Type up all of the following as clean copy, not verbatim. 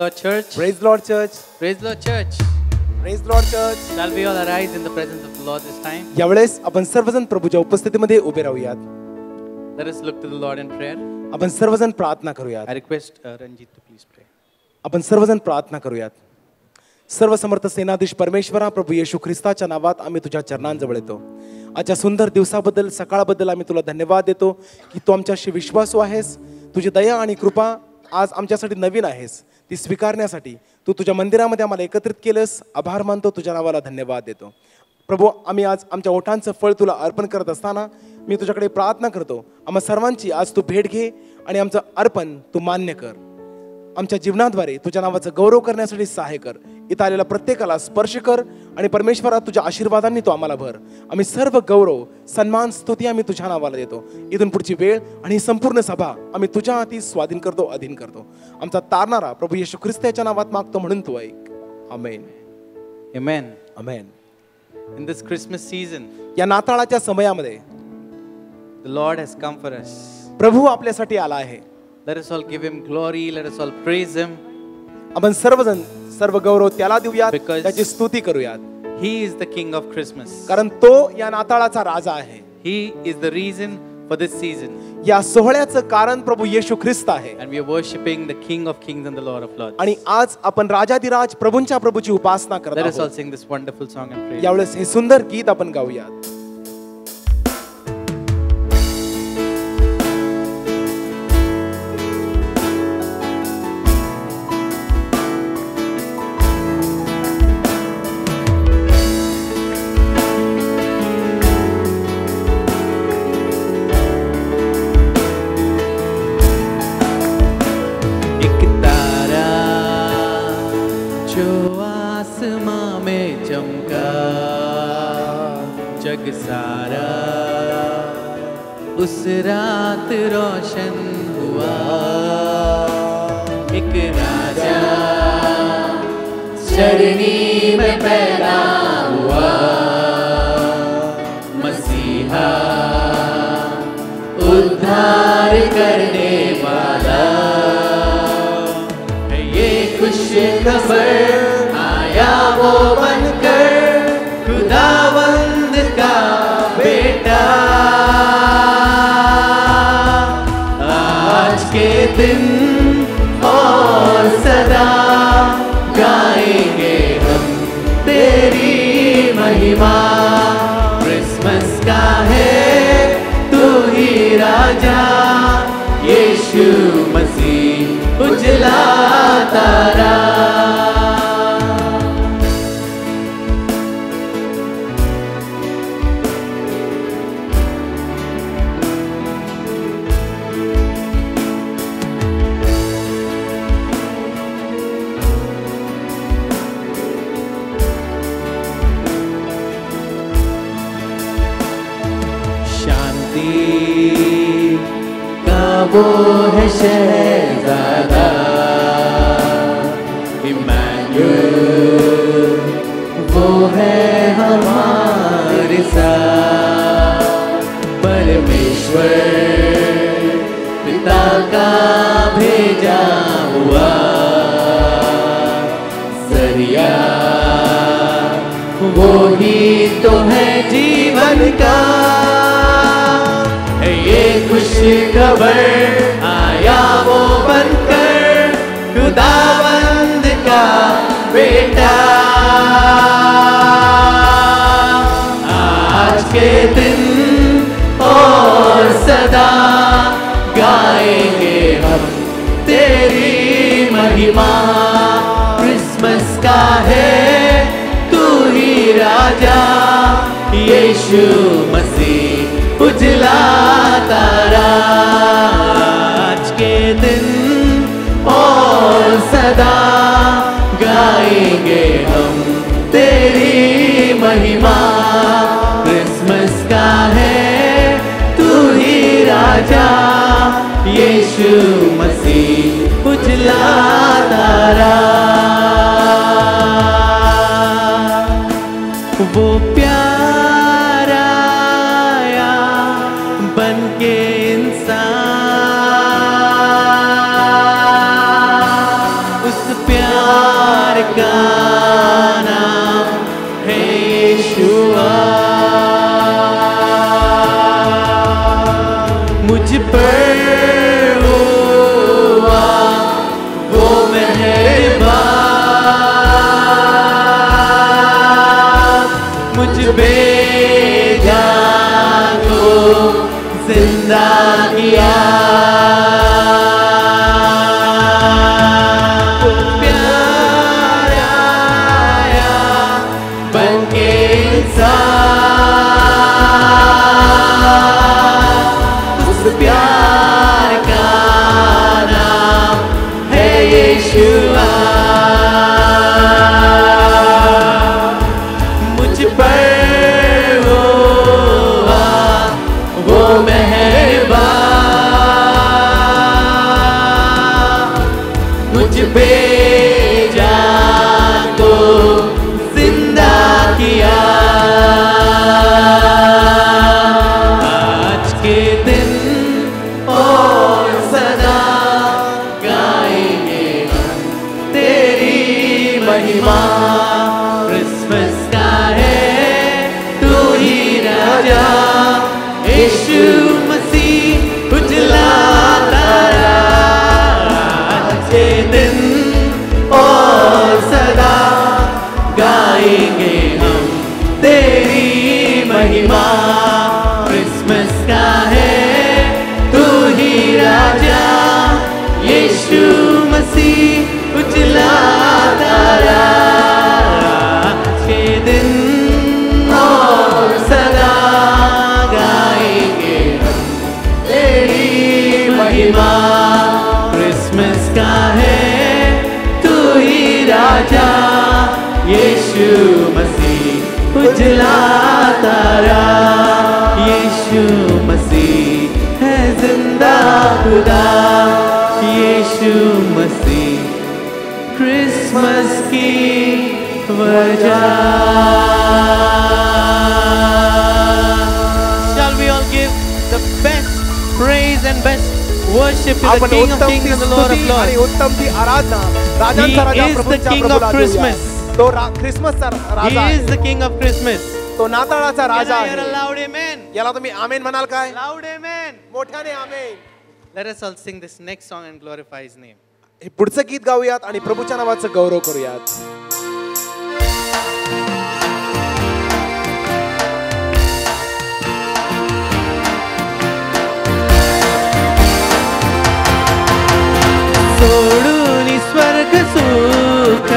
Lord Church. Praise the Lord, church. Praise the Lord Church. Praise the Lord, church. Shall we all arise in the presence of the Lord this time? यावेळेस आपण सर्वजण प्रभूच्या उपस्थितीमध्ये उभे राहूयात. Let us look to the Lord in prayer. आपण सर्वजण प्रार्थना करूयात. I request Ranjit to please pray. आपण सर्वजण प्रार्थना करूयात. सर्वसमर्थ सेनाधीश परमेश्वरा प्रभू येशू ख्रिस्ताच्या नावात आम्ही तुझ्या चरणांजवळ येतो. आजच्या सुंदर दिवसाबद्दल सकाळबद्दल आम्ही तुला धन्यवाद देतो की तू आमच्याशी विश्वासू आहेस. तुझी दया आणि कृपा आज आमच्यासाठी नवीन आहेस. ती स्वीकारण्यासाठी तू तुझ्या मंदिरामध्ये आम्हाला एकत्रित केलंस. आभार मानतो, तुझ्या नावाला धन्यवाद देतो. प्रभू आम्ही आज आमच्या ओठांचं फळ तुला अर्पण करत असताना मी तुझ्याकडे प्रार्थना करतो, आम्हा सर्वांची आज तू भेट घे आणि आमचं अर्पण तू मान्य कर. आमच्या जीवनाद्वारे तुझ्या नावाचं गौरव करण्यासाठी सहाय्य कर. इथं आलेल्या प्रत्येकाला स्पर्श कर आणि परमेश्वरा तुझ्या आशीर्वादांनी तो आम्हाला भर. आम्ही सर्व गौरव सन्मान स्तुती आम्ही तुझ्या नावाला देतो. इथून पुढची वेळ आणि ही संपूर्ण सभा आम्ही तुझ्या हाती स्वाधीन करतो, अधीन करतो. आमचा तारणारा प्रभू येशू ख्रिस्ताच्या नावात मागतो म्हणून तू ऐक. आमेन. Amen. Amen. In this Christmas season, या नाताळाच्या समयामध्ये the Lord has come for us. प्रभू आपल्यासाठी आला आहे. Let us all give Him glory. Let us all praise Him. आपण सर्वजण सर्व गौरव त्याला देऊयात, Because त्याची स्तुती करूयात. He is the King of Christmas. कारण तो या नाताळाचा राजा आहे. He is the reason for this season. या सोहळ्याचं कारण प्रभू येशू ख्रिस्त आहे. And we are worshipping the King of Kings and the Lord of Lords. आणि आज आपण राजाधिराज प्रभूंच्या प्रभूची उपासना करत Let us all आहोत. sing this wonderful song and praise. यावेळेस हे सुंदर गीत आपण गाऊयात. जग सारा उस रात रोशन हुआ. एक राजा चरनी में पैदा हुआ. मसीहा उद्धार करने वाला है. ये खुश खबर आया वो बनकर खुदावंद का बेटा. आज के दिन और सदा गाएंगे हम तेरी महिमा. क्रिसमस का है तू ही राजा, यीशु मसीह उजला तारा. वो है शहज़ादा इम्मानुएल, वो है हमारे साथ. परमेश्वर पिता का भेजा हुआ जरिया, वो ही तो है जीवन का. ये खुश खबर आया वो बनकर खुदावंद का बेटा. आज के दिन और सदा गाएंगे हम तेरी महिमा. क्रिसमस का है तू ही राजा, यीशु मसीह उजला तारा. आज के दिन और सदा गाएंगे हम तेरी महिमा. क्रिसमस का है तू ही राजा, यीशु मसीह उजला तारा. वो प्यारा आया बन के इंसान, उस प्यार का नाम है यीशुआ। मुझ पर हुआ वो मेहरबान, मुझ बेजान को जिंदा किया। प्यार का नाम है यीशुआ। मुझ पर हुआ वो मेहरबान, मुझ बेजान को जिंदा किया। आज के दिन और सदा गाएंगे हम तेरी महिमा। क्रिसमस का है तू ही राजा, यीशु मसीह उजला तारा। आज के दिन और सदा गाएंगे हम तेरी महिमा। क्रिसमस का है राजा, यीशु मसीह उजला तारा। आज के दिन और सदा गाएंगे हम तेरी महिमा। क्रिसमस का है तू ही राजा, यीशु मसीह उजला तारा। यीशु मसीह है जिंदा खुदा, यीशु मसीह क्रिसमस की वजह। Shall we all give the best praise and best worship to the King of Kings and the Lord of Lords? उत्तम ती आराधना राजांचा राजा He is the प्रभूंचा King प्रभूला of Christmas. देऊया. तो ख्रिसमसचा He राजा is आहे. the King of Christmas. तो नाताळाचा राजा Can I hear a आहे. loud amen? याला तुम्ही आमेन म्हणाल काय? Loud amen. मोठ्याने आमेन. Let us all sing this next song and glorify His name. हे पुढचं गीत गाऊयात आणि प्रभूच्या नावाचं गौरव करूयात. सोडून स्वर्ग सुख,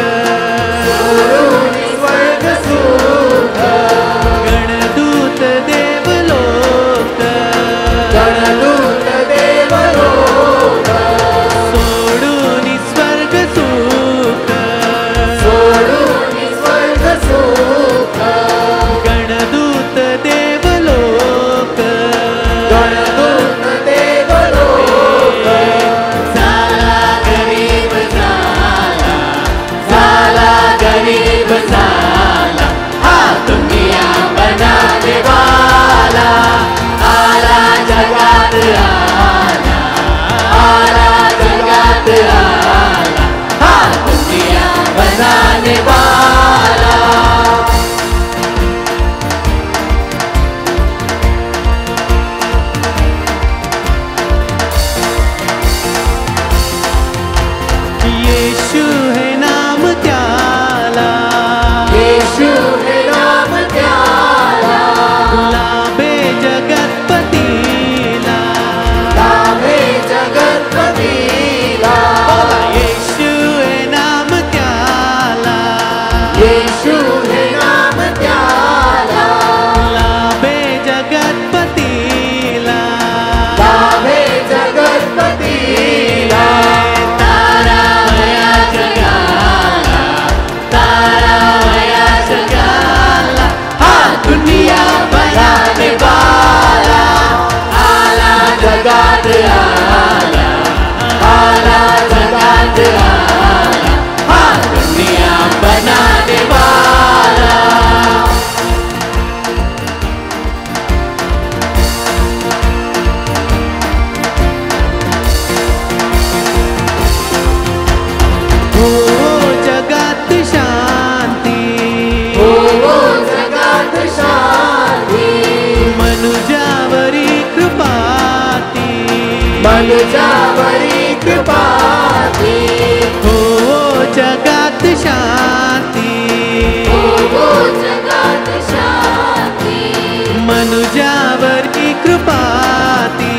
स्वर्ग सुख, गणदूत देवलोक, गणदूत देवलोक, सोडून स्वर्ग सुख, तुझ्यावरी कृपा ती हो जगात शांती हो जगात शांती मनुजावरी कृपा ती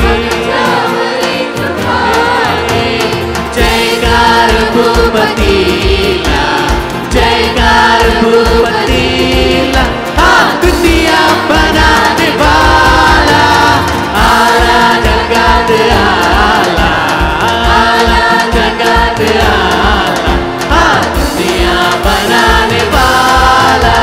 तुझ्यावरी कृपा ती जयकार भूपतीला जयकार भूपतीला हा दुनिया बनाने वाला आला जगात आला जगात आला हा दुनिया बनाने वाला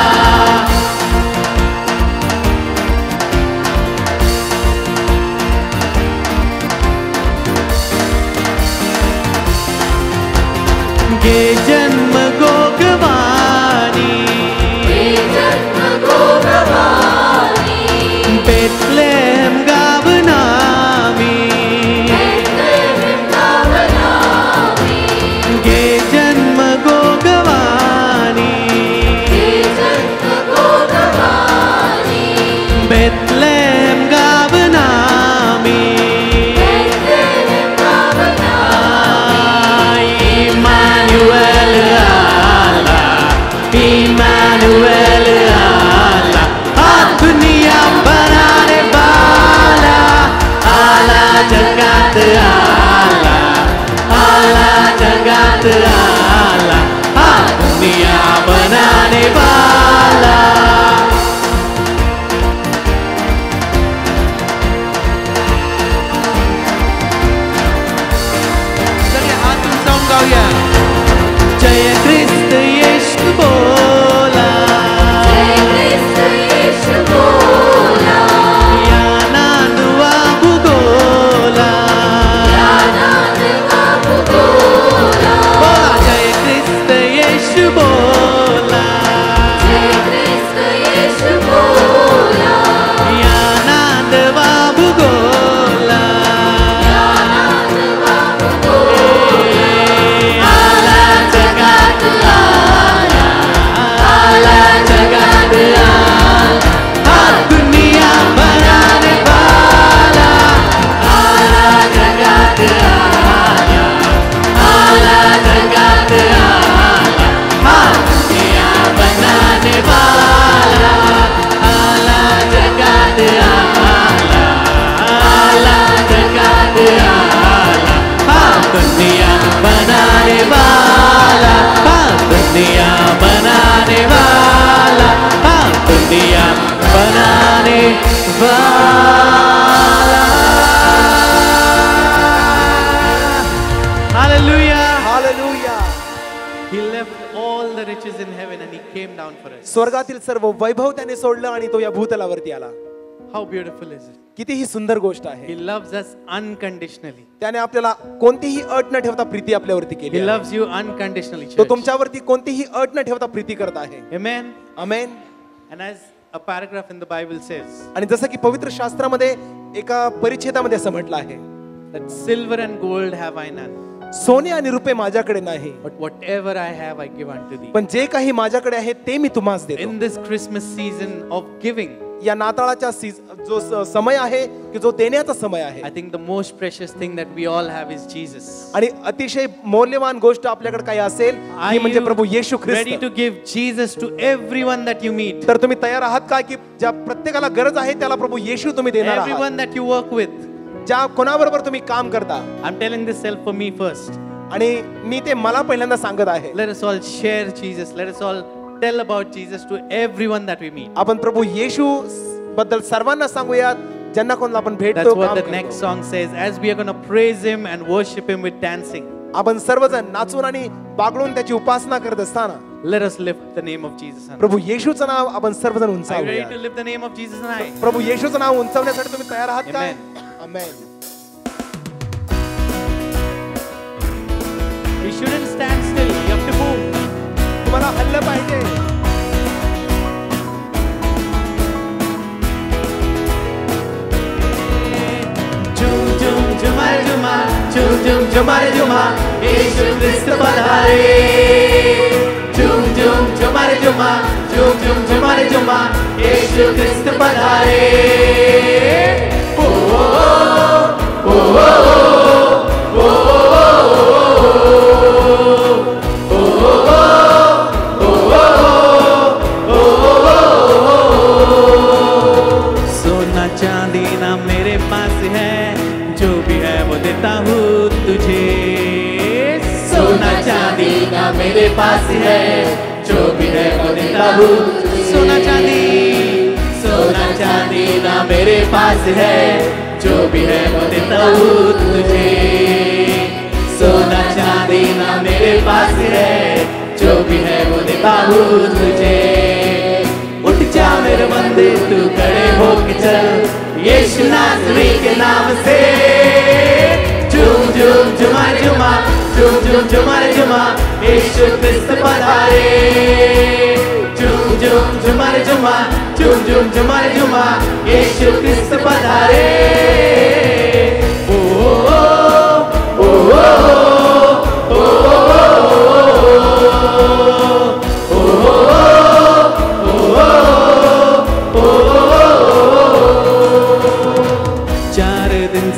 गे जन्म गोगवानी जन्म गोगवानी बेथलेहम गाव नामी गे जन्म गोगवानी बेथलेहम गाव नामी इमानुएल आला इमानुएल आला हा दुनिया बनाने वाला आला जगात आला जगात आला हा दुनिया बनाने वाला सगळे हात उंचावून गाऊया जय ख्रिस्त येशू बोला या नांदवा भूगोला बोला जय ख्रिस्त येशू बोला या नांदवा भूगोला आला जगात आला जगात हा दुनिया बनाने वाला आला जगात आला जगात हा दुनिया बनाने वाला आला जगात आला जगात हा दुनिया बनाने वाला हा दुनिया बनाने वाला हा दुनिया बनाने वाला Hallelujah. Hallelujah. He left all the riches in heaven and he came down for us. स्वर्गातील सर्व वैभव त्याने सोडलं आणि तो या भूतलावरती आला. How beautiful is it? किती ही सुंदर गोष्ट He आहे. loves us unconditionally. त्याने आपल्याला कोणतीही अट न ठेवता प्रीती आपल्यावरती केली He आहे. loves you unconditionally, तो church. तुमच्यावरती कोणतीही अट न ठेवता प्रीती करत आहे. Amen. Amen. And as a paragraph in the Bible says, आणि जसं की पवित्र शास्त्रामध्ये एका परिच्छेदामध्ये असं म्हटलं आहे, that silver and gold have I none, सोने आणि रुपे माझ्याकडे नाही, but whatever I have I give unto thee. पण जे काही माझ्याकडे आहे ते मी तुम्हास देतो. In this Christmas season of giving, या नाताळाच्या जो समय आहे की जो देण्याचा समय आहे, I think the most precious thing that we all have is Jesus. आणि अतिशय मौल्यवान गोष्ट आपल्याकडे काय असेल Are ती म्हणजे प्रभू you Yeshu ready Christ. to give Jesus to everyone that you meet? तर तुम्ही तयार आहात का की ज्या प्रत्येकाला गरज आहे त्याला प्रभू येशू तुम्ही देणार आहात? Everyone that you work with. ज्या कोणाबरोबर तुम्ही काम करता, I'm telling this self for me first. आणि मी ते मला पहिल्यांदा सांगत आहे, Let us all share Jesus. Let us all tell about Jesus to everyone that we meet. आपण प्रभू येशू बद्दल सर्वांना सांगूयात ज्यांना कोणाला आपण That's भेटतो. what काम the करतो. next song says. As we are going to praise Him and worship Him with dancing, आपण सर्वजण नाचून आणि बागडून त्याची उपासना करत असताना let us lift the name of Jesus. high. प्रभू येशूचं नाव आपण सर्वजण Are you ready उंचावूया. to lift the name of Jesus high? प्रभू येशूचं नाव उंचावण्यासाठी तुम्ही तयार आहात का? Amen. Amen. We shouldn't stand still. You have to move. तुम्हाला हल्लं पाहिजे. Jum jum jumar juma, jum jum jumar juma, Yeshu Christ padhare. Jum jum jumar juma, jum jum jumar juma, Yeshu Christ padhare. Oh oh oh सोना चांदी ना मेरे पास है, जो भी है वो देता हूँ तुझे। सोना चांदी ना मेरे पास है, जो भी है वो देता हूँ। सोना चांदी ना मेरे पास है, जो भी है वो देता हूँ तुझे। सोना चांदी ना मेरे पास है, जो भी है वो देता हूँ तुझे। उठ जा मेरे बंदे तू खड़े होके चल, यीशु नासरी के नाम से। झूम झूम झुमार झुमा, झूम झूम झुमार झुमा, यीशु क्रिस्त पधारे। झूम झूम झुमार झुमा, झूम झूम झुमार झुमा, यीशु क्रिस्त पधारे। ओ ओ ओ ओ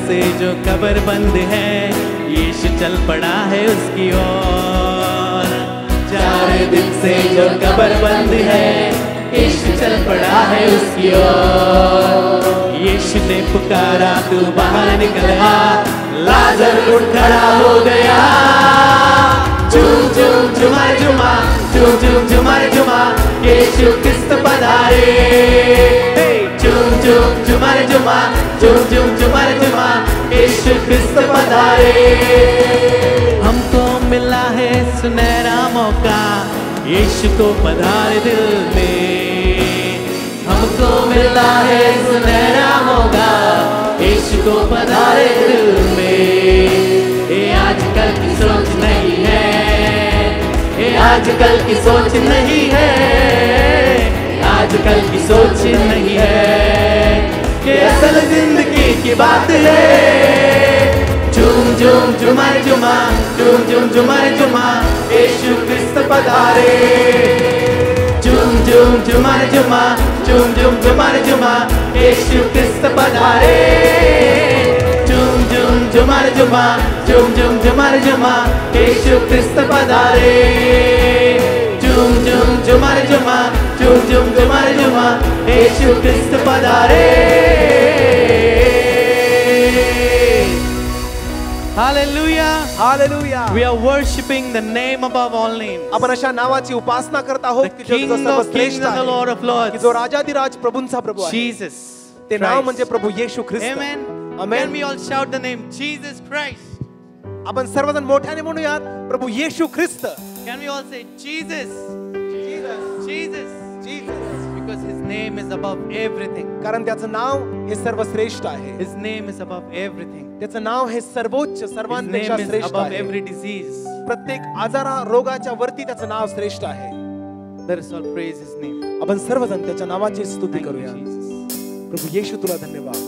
से जो कब्र बंद है, यीशु चल पड़ा है उसकी ओर। 4 दिन से जो कब्र बंद है, यीशु चल पड़ा है उसकी ओर। यीशु ने पुकारा तू बाहर निकल आ, लाजर उठ खड़ा हो गया। झूम झूम झुमार झुमा, झूम झूम झुमार झुमा, यीशु क्रिस्त पधारे। झूम झूम झुमार झुमा, झूम झूम झुमार झुमा, यीशु क्रिस्त पधारे। हमको मिला है सुनहरा मौका, यीशु को पधारे दिल में। हमको मिला है सुनहरा मौका, यीशु को पधारे दिल में। ये आजकल की सोच नहीं है, ये आजकल की सोच नहीं है, आजकल की सोच नहीं है, कि असल जिंदगी की बात है। झूम झूम झुमार झुमा, झूम झूम झुमार झुमा, यीशु क्रिस्त पधारे। झूम झूम झुमार झुमा, झूम झूम झुमार झुमा, यीशु क्रिस्त पधारे। झूम झूम झुमार झुमा, झूम झूम झुमार झुमा, यीशु क्रिस्त पधारे। झूम झूम झुमार झुमा, झूम झूम झुमार झुमा, यीशु क्रिस्त पधारे। Hallelujah. Hallelujah. We are worshiping the name above all names. आपण अशा नावाची उपासना करत आहोत The की जो King of सर्वश्रेष्ठ Kings and the आहे, Lord of की Lords. जो राजाधिराज प्रभूंचा प्रभू आहे. Jesus. ते नाव Christ. म्हणजे प्रभू येशू ख्रिस्त. Amen. Amen. Can we all shout the name Jesus Christ? आपण सर्वजण मोठ्याने म्हणूयात प्रभू येशू ख्रिस्त. Can we all say Jesus? Jesus. Jesus. Jesus. Because his name is above everything. कारण त्याचं नाव हे सर्वश्रेष्ठ आहे. His name is above everything. त्याचं नाव हे सर्वोच्च His सर्वांपेक्षा name is श्रेष्ठ above आहे. every disease. प्रत्येक आजारा रोगाच्या वरती त्याचं नाव श्रेष्ठ आहे. Let us all praise his name. आपण सर्वजण त्याच्या नावाची स्तुती Thank you, करूया. Jesus. प्रभू येशू तुला धन्यवाद.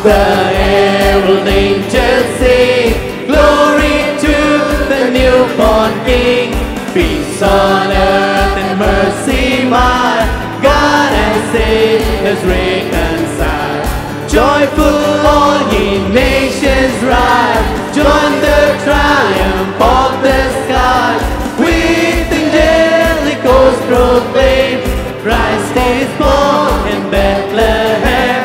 The herald angels sing, glory to the newborn King. Peace on earth and mercy mild, God and sinners reconciled. Joyful all ye nations rise, join the triumph of the sky. With angelic hosts proclaim, Christ is born in Bethlehem.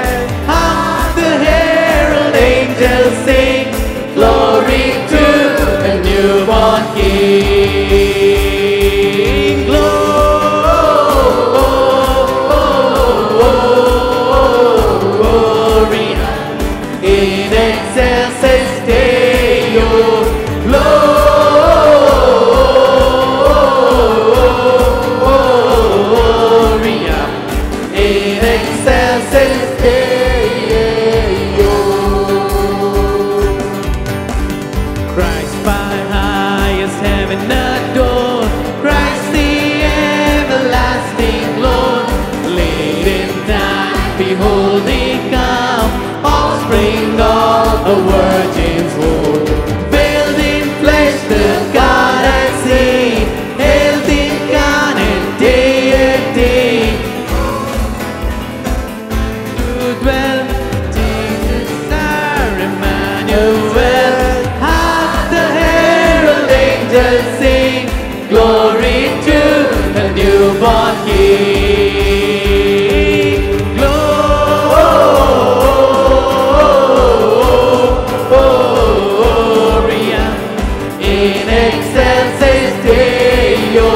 Angels sing, glory to the newborn King. Glory a virgin's womb. Veiled in flesh, the God I see, held incarnate day and day. To dwell, Jesus our Emmanuel. Hark the herald angels sing, glory to the newborn King. Gloria in excelsis Deo.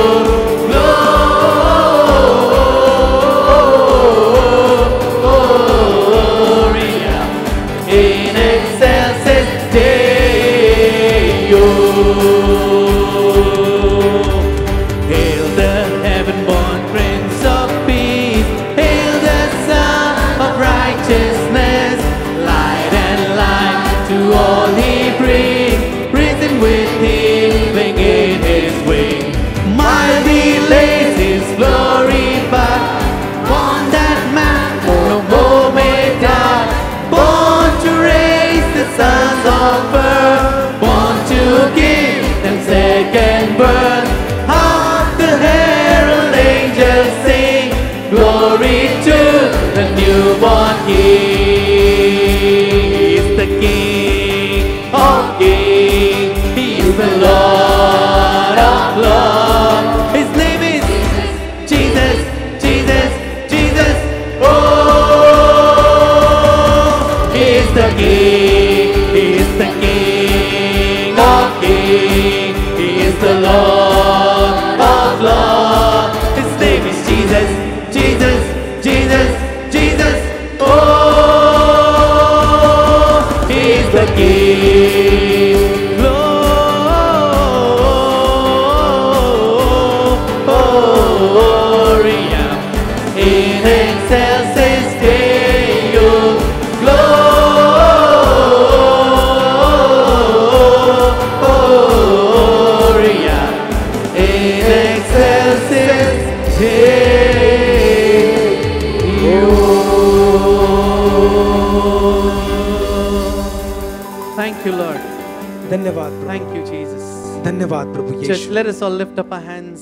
Gloria in excelsis Deo. Hail the heaven-born Prince of Peace. Hail the Son of Righteousness. Light and life to all he brings. Risen with healing in his wing. Mighty lays his glory by. Born that man no more may die. Born to raise the sons of earth. Born to give them second birth. Hark the herald angels sing, glory to the newborn King. He is the King of kings. He is the Lord of lords. His name is Jesus, Jesus, Jesus. Oh, he is the King. He is the King of kings. He is the Lord of lords. His name is Jesus, Jesus, Jesus, Jesus. Oh, he is the King. Gloria in excelsis Deo. Gloria in excelsis Deo. Thank you, Lord. धन्यवाद प्रभू. Thank you, Jesus. धन्यवाद प्रभू Church, Yeshu. let us all lift up our hands.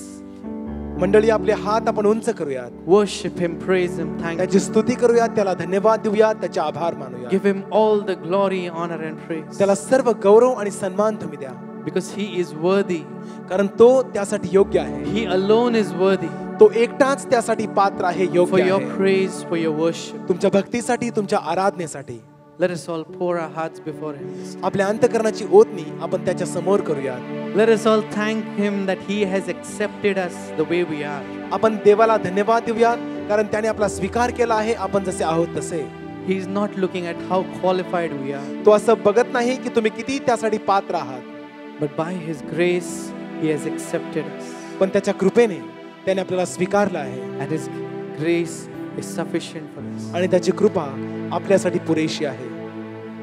मंडळी आपले हात आपण उंच करूयात, Worship Him, praise Him, thank त्याची Him. स्तुती करूयात, त्याला धन्यवाद देऊयात, त्याचे आभार मानूया. Give Him all the glory, honor and praise. त्याला सर्व गौरव आणि सन्मान तुम्ही द्या, Because He is worthy. कारण तो त्यासाठी योग्य आहे. He alone is worthy तो एकटाच त्यासाठी पात्र आहे, for योग्य your आहे. praise, for your worship. तुमच्या भक्तीसाठी, तुमच्या आराधनेसाठी Let us all pour our hearts before Him. आपल्या अंतःकरणाची ओतणी आपण त्याच्या समोर करूयात. Let us all thank Him that He has accepted us the way we are. आपण देवाला धन्यवाद देऊयात, कारण त्याने आपला स्वीकार केला आहे, आपण जसे आहोत तसे. He is not looking at how qualified we are, तो असं बघत नाही की तुम्ही किती त्यासाठी पात्र आहात, but by His grace He has accepted us. पण त्याच्या कृपेने त्याने आपल्याला स्वीकारलं आहे, And His grace is sufficient for us. आणि त्याची कृपा आपल्यासाठी पुरेशी आहे.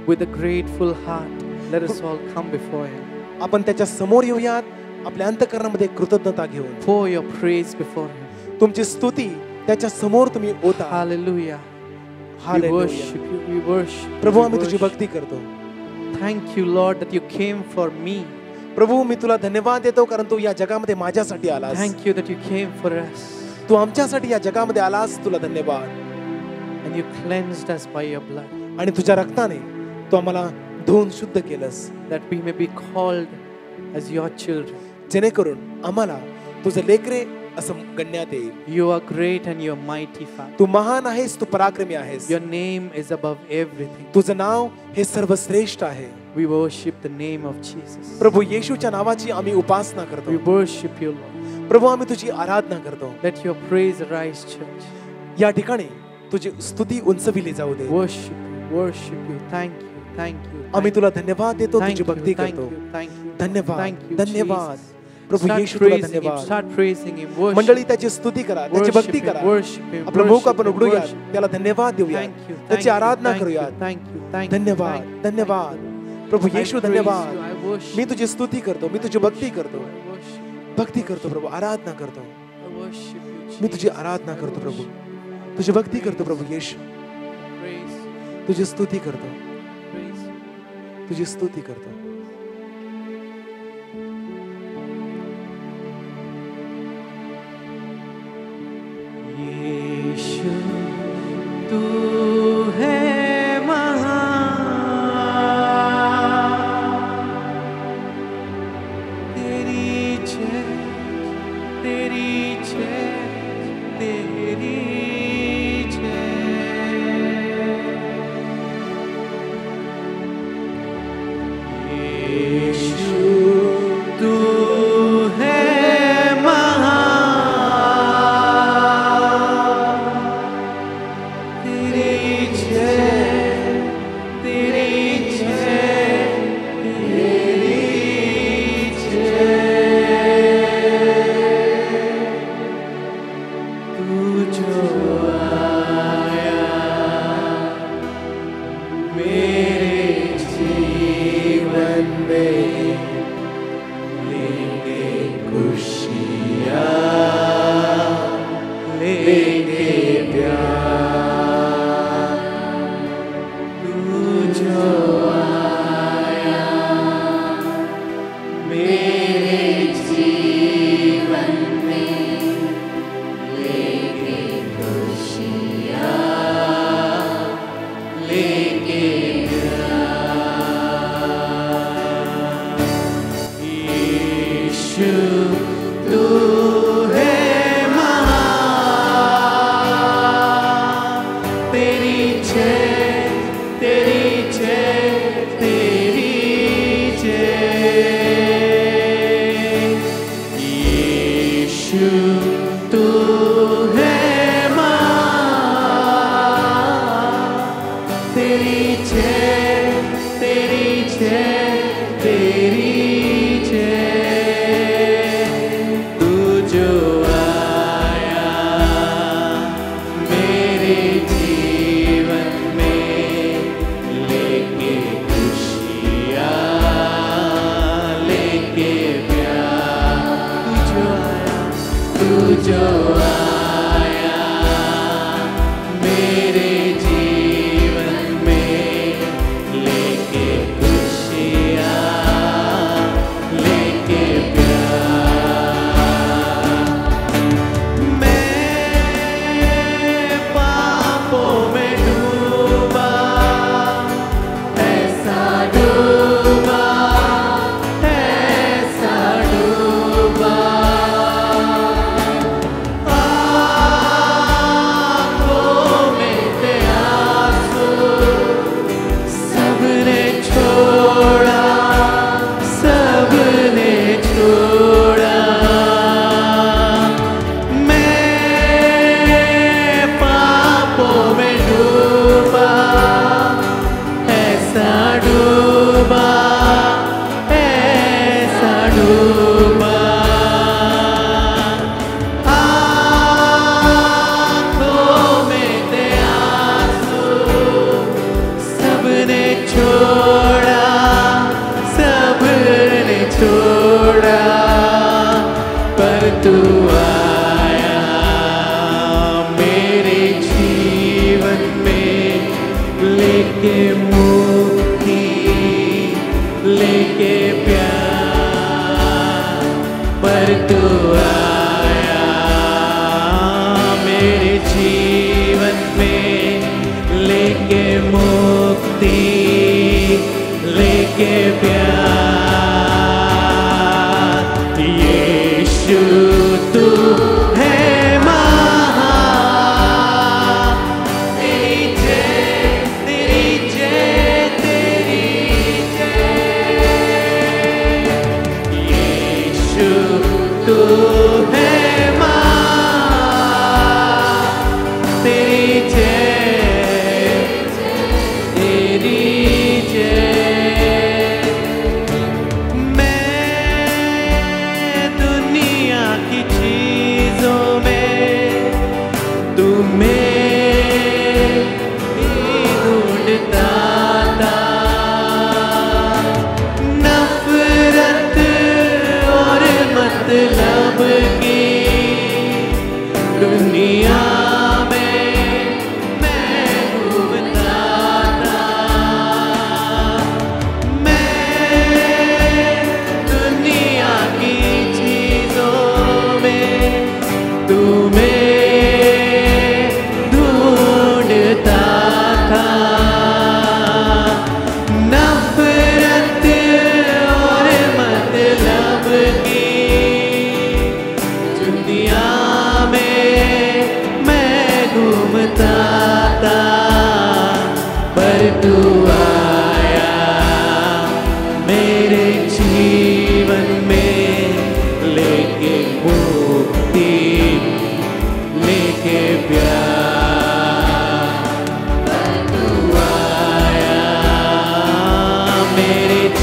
With a grateful heart, let us all come before Him. आपण त्याच्या समोर येऊयात, आपल्या अंतःकरणामध्ये कृतज्ञता घेऊन Pour your praise before Him. तुमची स्तुती त्याच्या समोर तुम्ही ओता. Hallelujah. We hallelujah. worship you. We worship you. Prabhu, We आम्ही तुझी worship. भक्ती करतो. Thank you, Lord, that you came for me. प्रभू, मी तुला धन्यवाद देतो, कारण तू या जगामध्ये माझ्यासाठी आलास. Thank you that you came for us. तू आमच्यासाठी या जगामध्ये आलास. तुला धन्यवाद. And you cleansed us by your blood, आणि तुझ्या रक्ताने तू आम्हाला धुवून शुद्ध केलंस, that we may be called as your children. जेणेकरून आम्हाला तुझे लेकरे असं गणण्यात येईल. You are great and you are mighty, Father. तू महान आहेस, तू पराक्रमी आहेस. Your name is above everything. तुझं नाव हे सर्वश्रेष्ठ आहे. We worship the name of Jesus. प्रभू, येशूच्या नावाची आम्ही उपासना करतो. We worship you, Lord. प्रभू, आम्ही तुझी आराधना करतो. Let your praise arise, church. या ठिकाणी तुझी स्तुती उंचविली जाऊ दे. Worship you, worship you. Thank you, thank you. आम्ही तुला धन्यवाद देतो, Thank तुझी you, भक्ती thank करतो. you, thank you. धन्यवाद, Thank you, धन्यवाद. Jesus. प्रभू Start येशू, तुला praising Him, धन्यवाद. start praising Him, worship. मंडळी, त्याची स्तुती करा, त्याची Worship भक्ती Him, करा. worship Him, आपलं मुख worship आपण Him, उघडूयात, worship. त्याला धन्यवाद देऊयात, Thank you, त्याची thank you, Aradhana thank you, करूयात. thank you, thank you, धन्यवाद, thank you. धन्यवाद. प्रभू I येशू, praise धन्यवाद. you, I worship मी तुझी स्तुती करतो, मी तुझी भक्ती करतो, I worship, भक्ती करतो प्रभू, आराधना करतो. I worship you, मी तुझी Jesus. आराधना करतो I प्रभू, worship, तुझी भक्ती करतो प्रभू येशू, praise, तुझी स्तुती करतो. praise. तुझी स्तुती करतो. यीशु तू है महान, तेरी जय, तेरी जय, तेरी जय. यीशु तू है महान, तेरी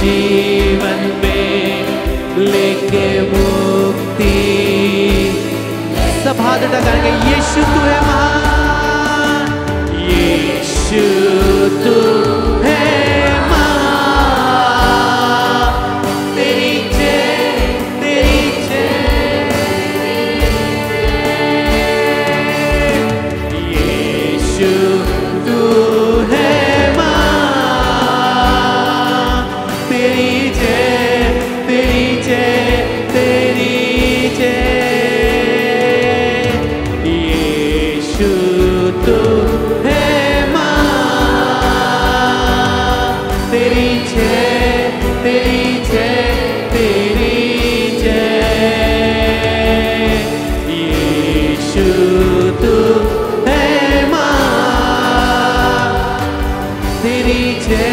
जीवन में लेके मुक्ति। सब हाथ उठाएंगे, यीशु तू है महान, यीशु तू है महान, तेरी जय, तेरी जय। यीशु तू है महान, तेरी जय, तेरी जय, तेरी जय। यीशु तू है महान, तेरी जय, तेरी जय, तेरी जय। यीशु तू है महान, तेरी जय,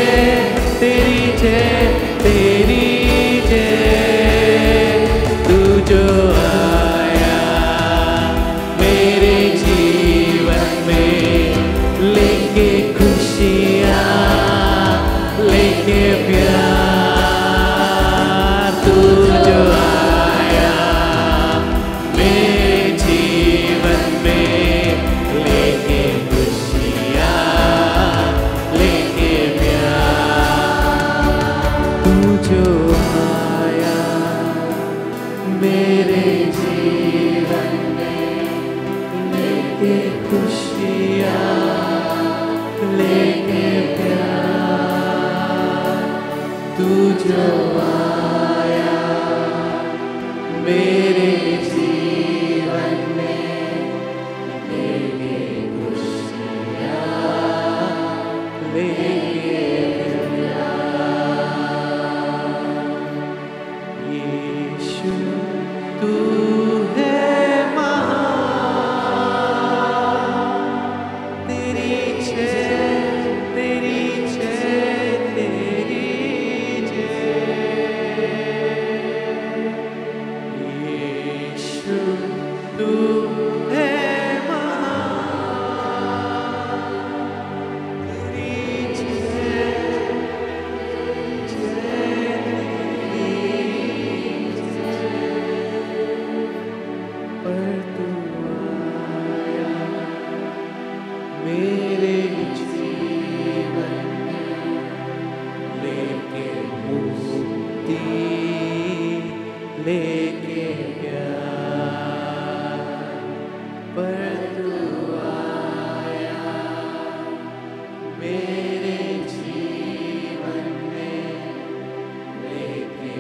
तेरी जय, तेरी जय। तू जो आया मेरे जीवन में लेके खुशियाँ, लेके प्यार। तू जो आया मेरे जीवन में लेके खुशियाँ, लेके प्यार। तू जो आया मेरे जीवन में लेके खुशियाँ, लेके प्यार। तू जो आया मेरे जीवन में लेके खुशियाँ, लेके प्यार। यीशु तू है महान, तेरी जय, तेरी जय, तेरी जय। यीशु तू है महान, तेरी जय, पर तू आया मेरे जीवन में लेके मुक्ति, लेके प्यार। पर तू आया मेरे जीवन में लेके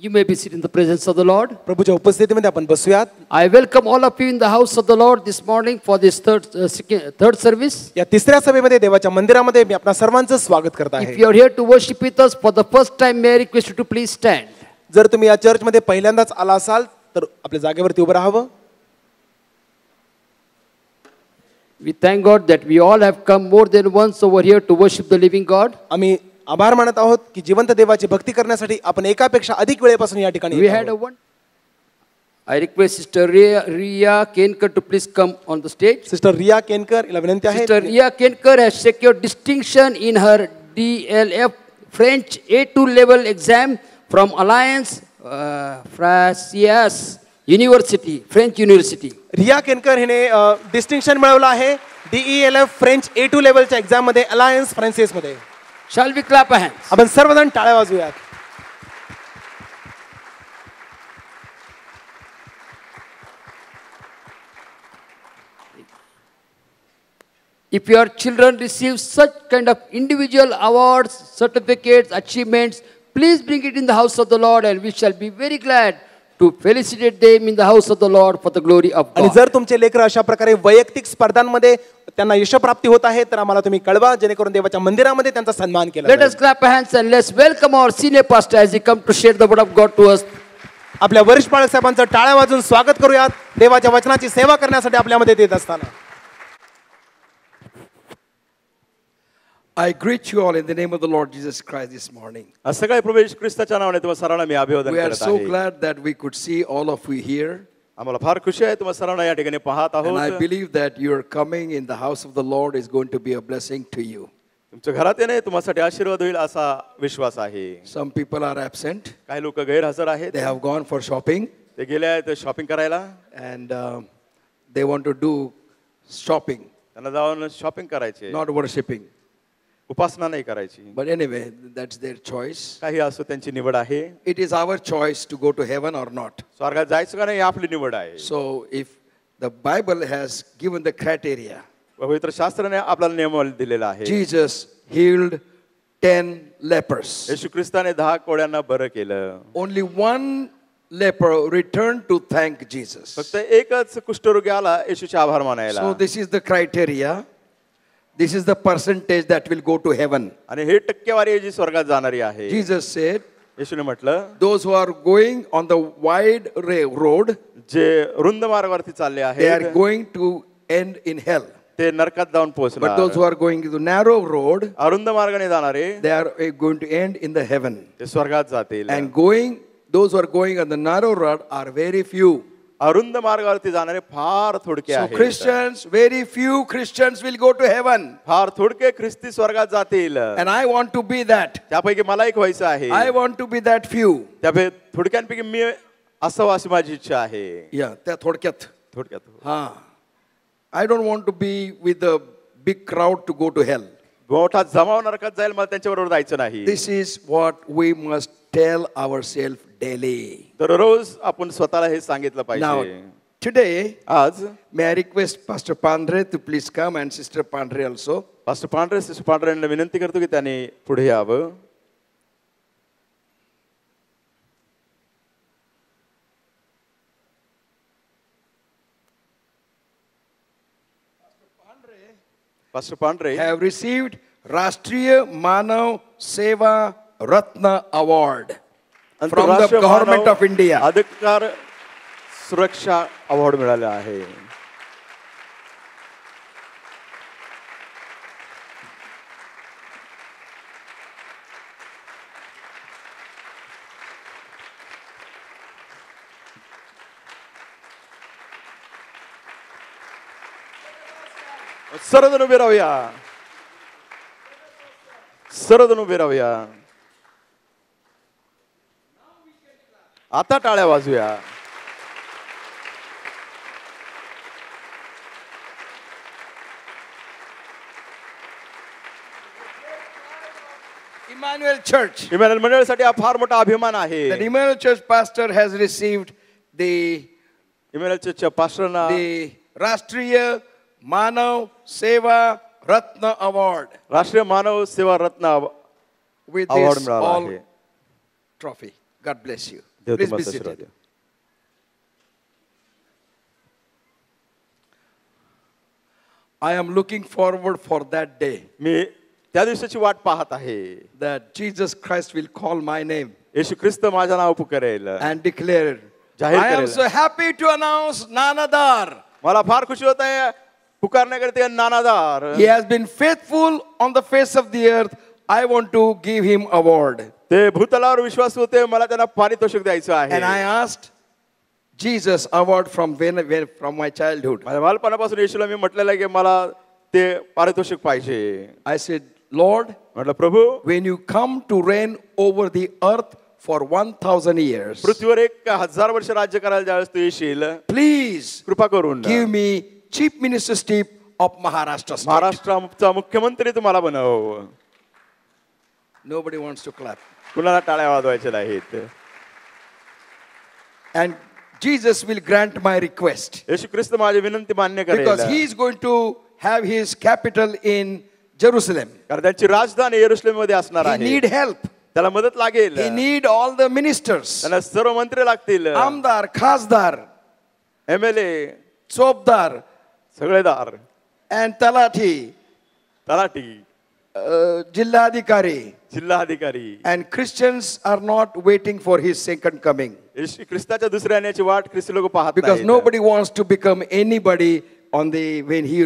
You may be seated in the presence of the Lord. प्रभूच्या उपस्थितीमध्ये आपण बसूयात. I welcome all of you in the house of the Lord this morning for this third service. या तिसऱ्या सभेमध्ये देवाच्या मंदिरामध्ये मी आपणा सर्वांचं स्वागत करत आहे. If you are here to worship with us for the first time, may I request you to please stand. जर तुम्ही या चर्चमध्ये पहिल्यांदाच आला असाल तर आपल्या जागेवरती उभं राहावं. We thank God that we all have come more than once over here to worship the living God. आम्ही आभार मानत आहोत की जिवंत देवाची भक्ती करण्यासाठी आपण एकापेक्षा अधिक वेळेपासून या ठिकाणी We येत had a आहोत. one. I request Sister Ria Kenkar to please come on the stage. Sister Riya Kenkar हिला विनंती आहे. Sister Ria Kenkar has secured distinction in her DLF French A2 level exam from Alliance Francaise University, French University. रिया केनकर हिने distinction मिळवलं आहे DELF French A2 लेवलच्या exam मध्ये alliance Francis मध्ये. Shall we clap our hands? आपण सर्वजण टाळ्या वाजवूयात. If your children receive such kind of individual awards, certificates, achievements, please bring it in the house of the Lord, and we shall be very glad to felicitate them in the house of the Lord for the glory of आणि God. जर तुमचे लेकर अशा प्रकारे वैयक्तिक स्पर्धांमध्ये त्यांना यशप्राप्ती होत आहे तर आम्हाला तुम्ही कळवा जेणेकरून देवाच्या मंदिरामध्ये त्यांचा सन्मान केला Let us clap our hands and let's welcome our senior pastor as he come to share the word of God to us. आपल्या वरिष्ठ पालक साहेबांचं टाळ्या वाजून स्वागत करूयात देवाच्या वचनाची सेवा करण्यासाठी आपल्यामध्ये येत असताना. I greet you all in the name of the Lord Jesus Christ this morning. आज सकाळी प्रभू येशू ख्रिस्ताच्या नावाने तुम्हा सर्वांना मी अभिवादन We are करत so आहे. glad that we could see all of you here. आम्हाला फार खुशी आहे तुम्हा सर्वांना या ठिकाणी पाहत And I आहोत. believe that your coming in the house of the Lord is going to be a blessing to you. तुमच्या घरात येणे तुम्हासाठी आशीर्वाद होईल असा विश्वास आहे. Some people are absent. काही लोक गैरहजर आहेत. They have gone for shopping ते गेले आहेत शॉपिंग करायला. and they want to do shopping, त्यांना जाऊन शॉपिंग करायचे, not worshiping. उपासना नाही करायची. But anyway, that's their choice. काही असो त्यांची निवड आहे. It is our choice to go to heaven or not. स्वर्गात जायचं का नाही ही आपली निवड आहे. So if the Bible has given the criteria, पवित्र शास्त्राने आपल्याला नियम दिलेला आहे. Jesus healed 10 lepers. येशू ख्रिस्ताने 10 कोड्यांना बरं केलं. Only one leper returned to thank Jesus. फक्त एकच कुष्ठरोगी आला येशूचे आभार मानायला. So this is the criteria. This is the percentage that will go to heaven. आणि हे टक्केवारी आहे जी स्वर्गात जाणारी आहे. Jesus said, येशूने म्हटलं those who are going on the wide road, जे रुंद मार्गावरती चालले they are आहेत going to end in hell. ते नरकात जाऊन But those पोहोचणार. who are going to the narrow road, अरुंद मार्गाने जाणारे they are going to end in the heaven. ते स्वर्गात जातील. And those who are going on the narrow road are very few. अरुंद मार्गावरती जाणारे फार थोडके So आहेत. Christians, very few Christians will go to heaven. फार थोडके ख्रिस्ती स्वर्गात जातील. And I want to be that. त्यापैकी मला एक व्हायचं आहे. I want to be that few. त्यापैकी थोडक्यांपैकी मी असावं अशी माझी इच्छा आहे. Yeah, त्या थोडक्यात. थोडक्यात I don't want to be with the big crowd to go to hell. मोठा जमाव नरकात जाईल, मला त्यांच्याबरोबर जायचं नाही. This is what we must tell ourselves daily. दररोज आपण स्वतःला हे सांगितलं Now, पाहिजे. today, आज may I request Pastor Pandre to please come and Sister Pandre also. Pastor पांढरे सिस्टर पांढरे यांना विनंती करतो की त्यांनी पुढे यावं. पास्टर पांढरे Have received Rashtriya Manav Seva Ratna Award from the आंतरराष्ट्रीय government मानव of India. अधिकार सुरक्षा अवॉर्ड मिळाला आहे. सर्वजण उभे राहूया. सर्वजण उभे राहूया. आता टाळ्या वाजूया. Emmanuel Church. इमॅन्युअल मंडळासाठी हा फार मोठा अभिमान आहे. The Emmanuel Church pastor has received the इमॅन्युअलच्या पास्टरना Rashtriya Manav Seva Ratna Award Rashtriya Manav Seva Ratna with award this मिळाला all आहे. trophy. God bless you. देव Please be तुम्हाला आशीर्वाद seated. द्या. I am looking forward for that day मी त्या दिवसाची वाट पाहत आहे. that Jesus Christ will call my name येशू ख्रिस्त माझं नाव पुकारेल. and declare, जाहीर I am करेल. so happy to announce Nanadar. मला फार खुशी होत आहे पुकारण्याकरता नानादार. He has been faithful on the face of the earth. I want to give him award. ते भूतलावर विश्वास होते, मला त्यांना पारितोषिक द्यायचं And I आहे. asked Jesus award from from my childhood. माझ्या बालपणापासून येशूला मी म्हटलेलं आहे की मला ते पारितोषिक पाहिजे. I said, Lord, म्हटलं प्रभू, when you come to reign over the earth for 1,000 years, पृथ्वीवर 1000 वर्ष राज्य करायला ज्यावेळेस तू येशील, please कृपा करून give me chief ministership of Maharashtra state. महाराष्ट्राचा मुख्यमंत्री तुम्हाला बनव. Nobody wants to clap. कुणाला टाळ्या वाजवायच्या नाहीत. And Jesus will grant my request येशू ख्रिस्त माझी विनंती मान्य because करेल. he is going to have his capital in Jerusalem. कारण त्यांची राजधानी येरुशलेम मध्ये असणार He आहे. need help. त्याला मदत लागेल. He need all the ministers. त्यांना सर्व मंत्री लागतील. Amdar, Khasdar, MLA, Chopdar, सगळेदार, and Talati, talathi, Jilladhikari. जिल्हाधिकारी. And Christians are not waiting for his second coming येशू ख्रिस्ताच्या दुसऱ्या येण्याची वाट ख्रिस्ती लोक पाहत because नाहीत. nobody wants to become anybody when he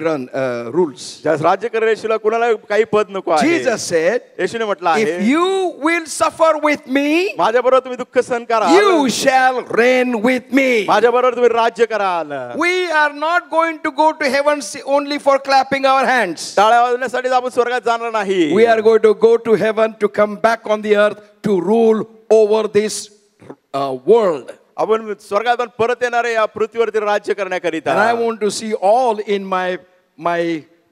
rules. ज्या राज्य करणाऱ्या येशूला कुणाला काही पद नको आहे. Jesus said, येशूने म्हटलं आहे, if you will suffer with me, माझ्याबरोबर तुम्ही दुःख सहन कराल, you shall reign with me. माझ्याबरोबर तुम्ही राज्य कराल. We are not going to go to heaven only for clapping our hands. टाळ्या वाजवण्यासाठी आपण स्वर्गात जाणार नाही. We are going to go to heaven to come back on the earth to rule over this world. आपण स्वर्गात पण परत येणार आहे या पृथ्वीवरती राज्य करण्याकरिता. And I want to see all in my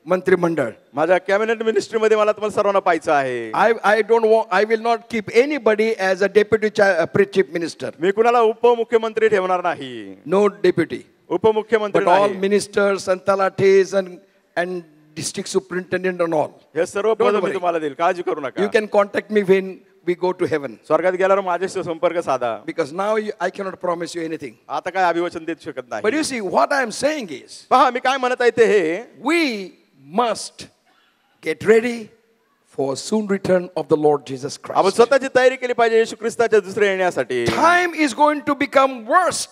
मंत्री मंडळ. माझ्या कॅबिनेट मिनिस्ट्री मध्ये मला तुम्हाला सर्वांना पाहायचं आहे. I will not keep anybody as a deputy chief minister. मी कुणाला उपमुख्यमंत्री ठेवणार नाही. No deputy. उपमुख्यमंत्री But all नाही. ministers and talatis and district superintendent and all. Hey serve Don't पद मी worry. तुम्हाला देईल, काळजी करू नका. You can contact me when we go to heaven. स्वर्गात गेल्यावर माझ्याशी संपर्क साधा. Because now I cannot promise you anything. आता काय अभिवचन देऊ शकत But नाही. you see, what I am saying is, पहा मी काय म्हणत आहे ते हे, we must get ready for soon return of the Lord Jesus आपण Christ. स्वतःची तयारी केली पाहिजे येशू ख्रिस्ताच्या दुसऱ्या येण्यासाठी. Time is going to become worse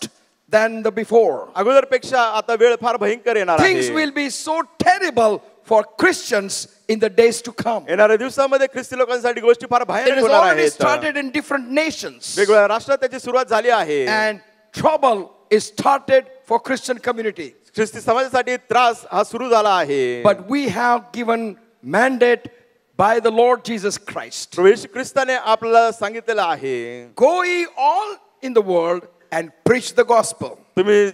than the before. अगोदरपेक्षा आता वेळ फार भयंकर येणार Things आहे. will be so terrible for Christians in the days to come. येणाऱ्या दिवसामध्ये ख्रिस्ती लोकांसाठी गोष्टी फार It भयानक has होणार already आहेत. started in different nations. वेगवेगळ्या राष्ट्रात त्याची सुरुवात झाली आहे. And trouble is started for Christian community. ख्रिस्ती समाजासाठी त्रास हा सुरू झाला आहे. But we have given mandate by the Lord Jesus Christ. प्रभू येशू ख्रिस्ताने आपल्याला सांगितलेलं आहे, Go ye all in the world and preach the gospel. तुम्ही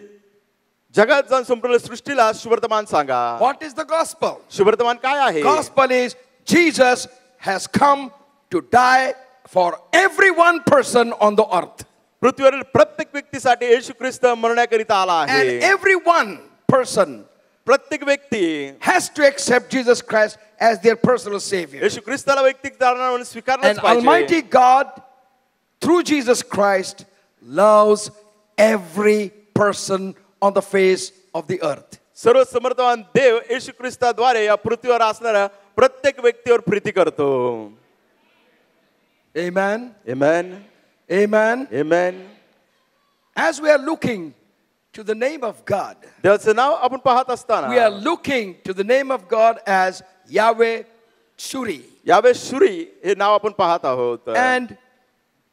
जगात जाऊन संपूर्ण सृष्टीला शुभवर्तमान सांगा. What is the gospel? शुभवर्तमान काय आहे? Gospel is Jesus has come to die for every one person on the earth. पृथ्वीवरील प्रत्येक व्यक्तीसाठी येशू ख्रिस्त मरण्याकरिता आला And आहे. every one person प्रत्येक व्यक्ती has to accept Jesus Christ as their personal savior. येशू ख्रिस्ताला वैयक्तिक तारणा म्हणून स्वीकारलंच And Almighty पाहिजे. God, through Jesus Christ, loves every person on the face of the earth. सर्व समर्थवान देव येशू ख्रिस्ताद्वारे या पृथ्वीवर असणाऱ्या प्रत्येक व्यक्तीवर प्रीती करतो. Amen. Amen. Amen. Amen. As we are looking to the name of God, देवाचं नाव आपण पाहत असताना we are looking to the name of God as Yahweh Shuri. यावे शुरी हे नाव आपण पाहत आहोत. And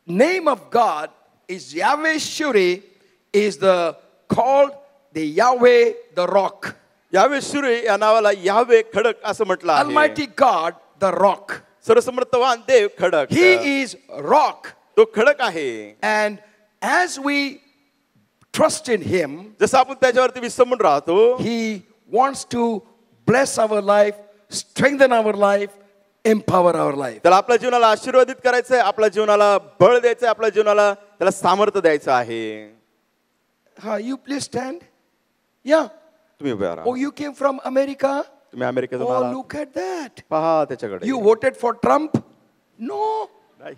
name of God is Yahweh Shuri, is called the Yahweh the rock. यावे Shuri या नावाला यावे खडक असं म्हटलं आहे. Almighty God the rock. सर्वसमर्थवान देव खडक. He is rock. तो खडक आहे. And as we trust in him, जसं आपण त्याच्यावरती विसंबून राहतो, he wants to bless our life, strengthen our life, empower our life. त्याला आपल्या जीवनाला आशीर्वादित करायचंय, आपल्या जीवनाला बळ द्यायचंय, आपल्या जीवनाला त्याला सामर्थ्य द्यायचं आहे. You please stand. Yeah. तुम्ही उभे राहा. Oh, you came from America? तुम्ही अमेरिकेतून Oh, आला. look at that. पहा त्याच्याकडे. You voted for Trump? No. नाही.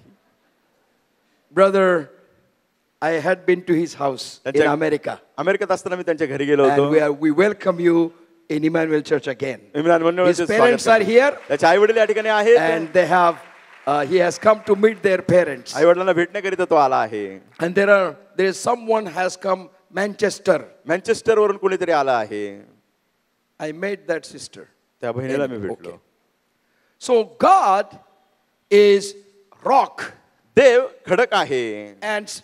Brother, I had been to his house in America. अमेरिकेत असताना मी त्यांच्या घरी गेलो And होतो. we welcome you in Emmanuel Church again. Imran His मनोहरचे parents are स्वागत here करतो. त्याचे आई वडील या ठिकाणी आहेत. and they have, he has come to meet their parents. आई वडिलांना भेटण्याकरिता तो आला आहे. And there is someone has come Manchester. Manchester वरून कोणीतरी आला आहे. I met that sister. त्या बहिणीला मी भेटलो. Okay. So God is rock. देव खडक आहे. And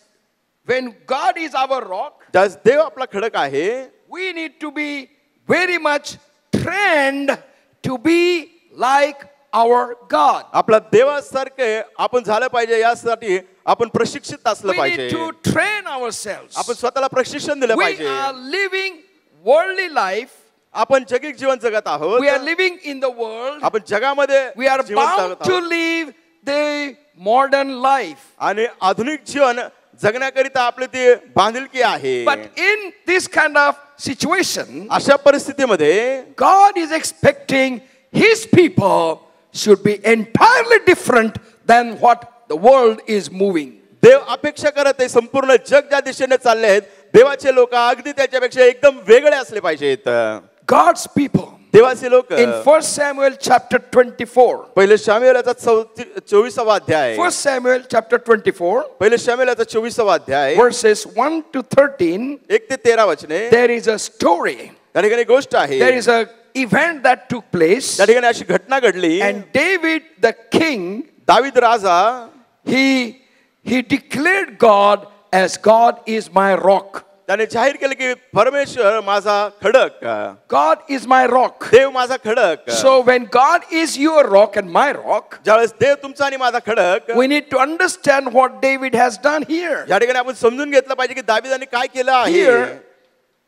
when God is our rock, ज्यास देव आपला खडक आहे, we need to be very much trained to be like our God. आपला देवासारखे आपण झालं पाहिजे यासाठी आपण प्रशिक्षित असलं We पाहिजे. need to train ourselves. आपण स्वतःला प्रशिक्षण दिलं We पाहिजे. are living worldly life. आपण जगिक जीवन जगत आहोत. We are living in the world. आपण जगामध्ये We are जीवन bound जगत to आहोत. live the modern life. आणि आधुनिक जीवन जगण्याकरिता आपली ती बांधिलकी आहे. But in this kind of situation, अशा परिस्थितीमध्ये God is expecting His people should be entirely different than what the world is moving. देव अपेक्षा करत आहे संपूर्ण जग ज्या दिशेने चालले आहेत, देवाचे लोक अगदी त्याच्यापेक्षा एकदम वेगळे असले पाहिजेत. God's people. देवाचे लोक In 1 Samuel chapter 24. पहिले शामुएलाचा 24वा अध्याय. 1 Samuel chapter 24. पहिले शामुएलाचा 24वा अध्याय Verses 1 to 13. 1 ते 13 वचने. There is a story त्या ठिकाणी गोष्ट आहे, there is a event that took place, त्या ठिकाणी अशी घटना घडली. and David the king, David Raja he declared God as God is my rock. त्याने जाहीर केलं की परमेश्वर माझा खडक, God is my rock. देव माझा खडक. So when God is your rock and my rock, ज्यावेळेस देव तुमचा आणि माझा खडक, we need to understand what David has done here. या ठिकाणी आपण समजून घेतलं पाहिजे की दावीदाने काय केलं आहे. Here,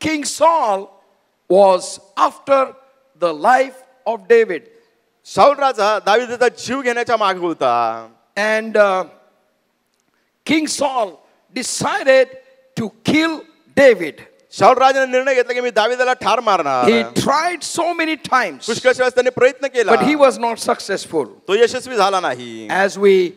King Saul was after the life of David. शाऊल राजा दावीदाचा जीव घेण्याच्या मागे होता. And King Saul decided to kill David. शाऊल राजाने निर्णय घेतला की मी दावीदाला ठार मारणार. He tried so many times, पुष्कळ वेळेस त्याने प्रयत्न केला, but he was not successful. तो यशस्वी झाला नाही. As we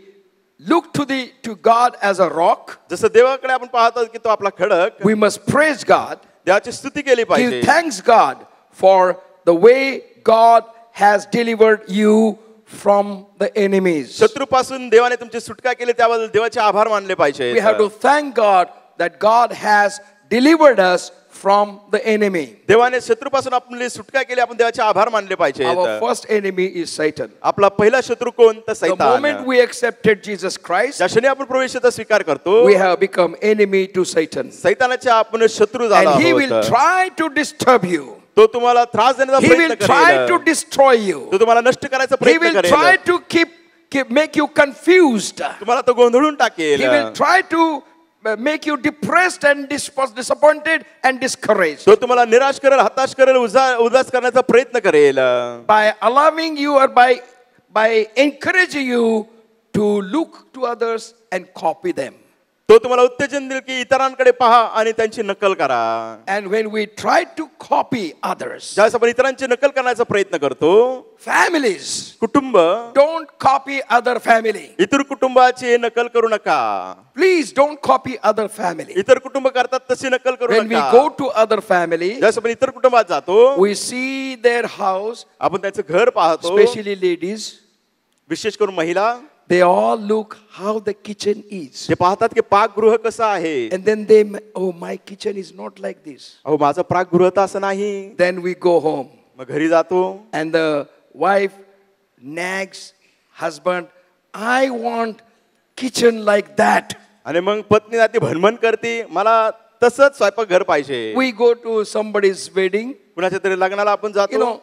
look to God as a rock, जसं देवाकडे आपण पाहतो की तो आपला खडक, we must praise God, देवाची स्तुती केली give पाहिजे. thanks God for the way God has delivered you from the enemies. शत्रूपासून देवाने तुमची सुटका केली त्याबद्दल देवाचे आभार मानले पाहिजे. We have to thank God that God has delivered us from the enemy. देवाने शत्रूपासून आपली सुटका केली, आपण देवाचे आभार मानले पाहिजे. Our first enemy is Satan. आपला पहिला शत्रू कोण? तर The moment सैतान. we accepted Jesus Christ, ज्या क्षणी आपण प्रवेशाचा स्वीकार करतो, we have become enemy to Satan. सैतानाचे आपण शत्रू झालो And he will आहोत. try to disturb you. तो तुम्हाला त्रास देण्याचा He will प्रयत्न try to करेल. destroy you. तो तुम्हाला नष्ट करायचा He प्रयत्न will try करेल. to make you confused. तुम्हाला तो गोंधळून टाकेल. He will try to make you depressed and disappointed and discouraged. तो तुम्हाला निराश करेल, हताश करेल, उदास करण्याचा प्रयत्न करेल. By allowing you or by encouraging you to look to others and copy them. तो तुम्हाला उत्तेजन देईल की इतरांकडे पहा आणि त्यांची नक्कल करा. And when we try to copy others, ज्यावेळेस आपण इतरांची नक्कल करण्याचा प्रयत्न करतो, families, कुटुंब, don't copy other family. इतर कुटुंबाची नकल करू नका. Please don't copy other family. इतर कुटुंब करतात तशी नकल करू When we नका. go to other family, ज्यावेळेस आपण इतर कुटुंबात जातो, we see their house, आपण त्यांचं घर पाहतो, especially ladies. विशेष करून महिला, They all look how the kitchen is. ते पाहतात की पाकगृह कसं आहे. And then they, oh, my kitchen is not like this. अहो माझं पाकगृह तर असं नाही. Then we go home. मग घरी जातो, And the wife nags husband, I want kitchen like that. आणि मग पत्नी ती भणभण करते, मला तसंच स्वयंपाक घर पाहिजे. We go to somebody's wedding. कुणाच्या तरी लग्नाला आपण You जातो, know,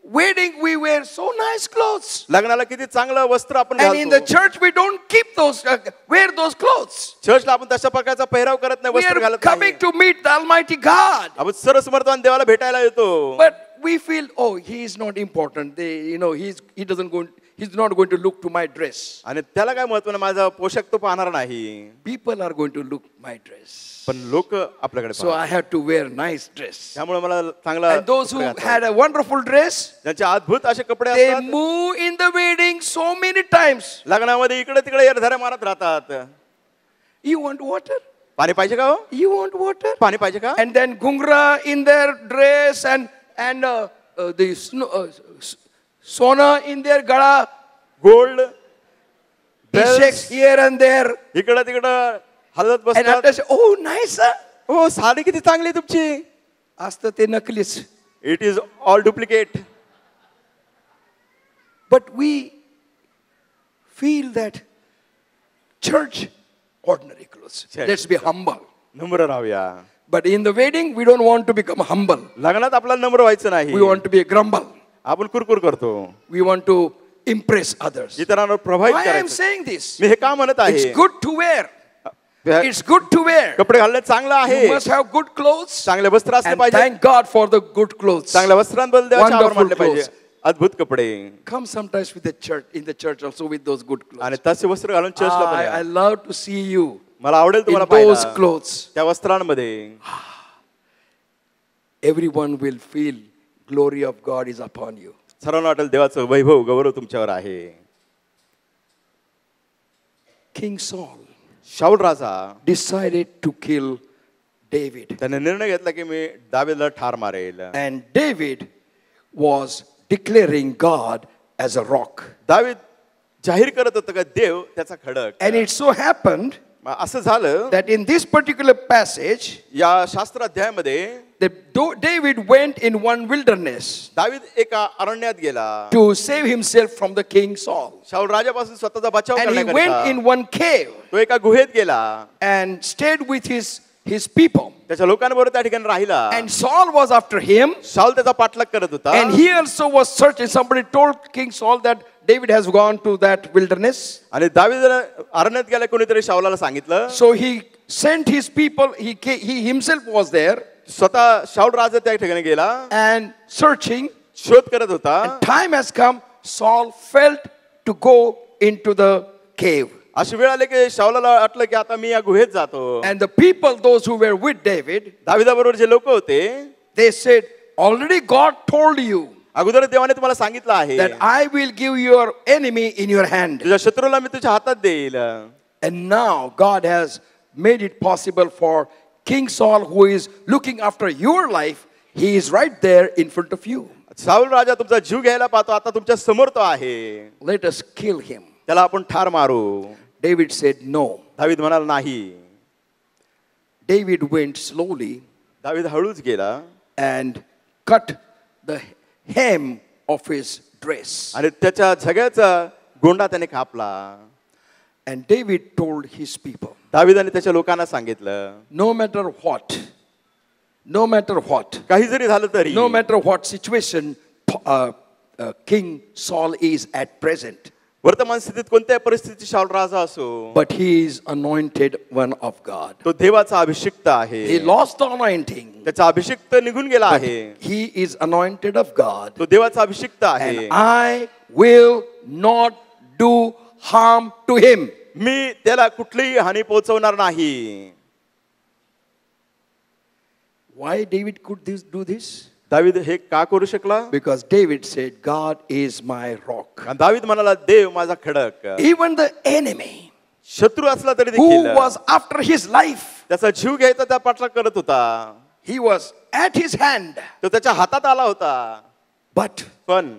wedding we wear so nice clothes. लग्नाला किती चांगलं वस्त्र आपण And in the घालतो. church we don't keep those, wear those clothes. चर्चला आपण तशा प्रकारचा पेहराव करत नाही, We वस्त्र are घालत नाही. coming to meet the Almighty God. आपण सर्वसमर्थवान देवाला भेटायला येतो. But we feel, oh, he is not important. He's not going to look to my dress. आणि त्याला काय महत्व नाही, माझा पोशाख तो पाहणार नाही. People are going to look my dress. पण लोक आपल्याकडे So I have to wear nice dress. त्यामुळे मला चांगला And those who कपडे घातले. had a wonderful dress, ज्यांचे अद्भुत असे कपडे they असतात, move in the wedding so many times. लग्नामध्ये इकडे तिकडे येरझाऱ्या मारत राहतात. You want water? पाणी पाहिजे का हो? You want water? पाणी पाहिजे का? And then gungra in their dress and the sona in their gala. Gold He shakes here and there. इकडं तिकडं हलत And after बसतात. say, oh, nice, huh? हो साडी किती चांगली आहे तुमची. Asta te naklis. It is all duplicate. But we feel that church, ordinary clothes. Church. Let's be humble. नम्र राहूया. But in the wedding, we don't want to become humble. लग्नात आपल्याला नम्र व्हायचं नाही. We want to be a grumble. आपण कुरकुर करतो. We want to impress others. इतरांवर प्रभावित Why I am करायचं. saying this? मी हे का म्हणत आहे? It's good to wear. It's good to wear. कपडे घालणे चांगलं आहे. You must have good clothes. चांगले वस्त्र असले And पाहिजे. thank God for the good clothes. चांगल्या वस्त्रांबद्दल देवाचे आभार Wonderful मानले पाहिजे. clothes. अद्भुत कपडे. Come sometimes with the church, in the church also with those good clothes. आणि तसे वस्त्र घालून चर्चला पण I या. love to see you मला आवडेल in तुम्हाला those पाहायला. clothes. त्या वस्त्रांमध्ये Everyone will feel glory of God is upon you. सर्वांना वाटेल देवाचं वैभव गौरव तुमच्यावर आहे. King Saul Saul Raja decided to kill David. त्याने निर्णय घेतला की मी दावीदला ठार मारेल. And David was declaring God as a rock. David जाहीर करत होता का देव त्याचा खडक. And it so happened असं झालं that in this particular passage, या शास्त्र अध्यायामध्ये David went in one wilderness David एका अरण्यात गेला to save himself from the king Saul. शाऊल राजापासून स्वतःचा बचाव And he went करण्याकरिता in one cave तो एका गुहेत गेला and stayed with his people. त्याच्या लोकांबरोबर त्या ठिकाणी राहिला And Saul was after him. शाऊल त्याचा पाठलाग करत होता And he also was searching. Somebody told King Saul that David has gone to that wilderness. आणि दावीद अरण्यात गेला कोणीतरी शाऊलाला सांगितलं So he sent his people. He himself was there स्वतः शाऊल राजा त्या ठिकाणी गेला and searching. शोध करत होता Time has come. Saul felt to go into the cave. अशी वेळ आली की शाऊलाला वाटलं की आता मी या गुहेत जातो And the people, those who were with David, दाविदाबरोबर जे लोक होते they said, already God told you अगोदर देवाने तुम्हाला सांगितलं आहे that I will give your enemy in your hand. तुझ्या शत्रूला मी तुझ्या हातात देईल And now God has made it possible for King Saul, who is looking after your life, he is right there in front of you. शाऊल राजा तुमचा जीव घ्यायला पाहतो आता तुमच्या समोर तो आहे Let us kill him. त्याला आपण ठार मारू David said no. दावीद म्हणाला नाही David went slowly दावीद हळूच गेला and cut the hem of his dress. आणि त्याच्या झग्याचा गोंडा त्याने कापला And David told his people, दावीदाने त्याच्या लोकांना सांगितलं no matter what, काही जरी झालं तरी no matter what situation King Saul is at present, वर्तमान स्थितीत कोणत्याही परिस्थितीत शाऊल राजा असो but he is anointed one of God. तो देवाचा अभिषिक्त आहे He lost the anointing. त्याचा अभिषिक्त निघून गेला आहे He is anointed of God. तो देवाचा अभिषिक्त आहे And I will not do harm to him. मी त्याला कुठलीही हानी पोहोचवणार नाही Why David could do this? David हे का करू शकला Because David said, God is my rock. कारण दावीद म्हणाला देव माझा खडक Even the enemy शत्रू असला तरी who देखील was after his life, त्याचा जीव घ्यायचा त्या पाठलाग करत होता he was at his hand, तो त्याच्या हातात आला होता but पण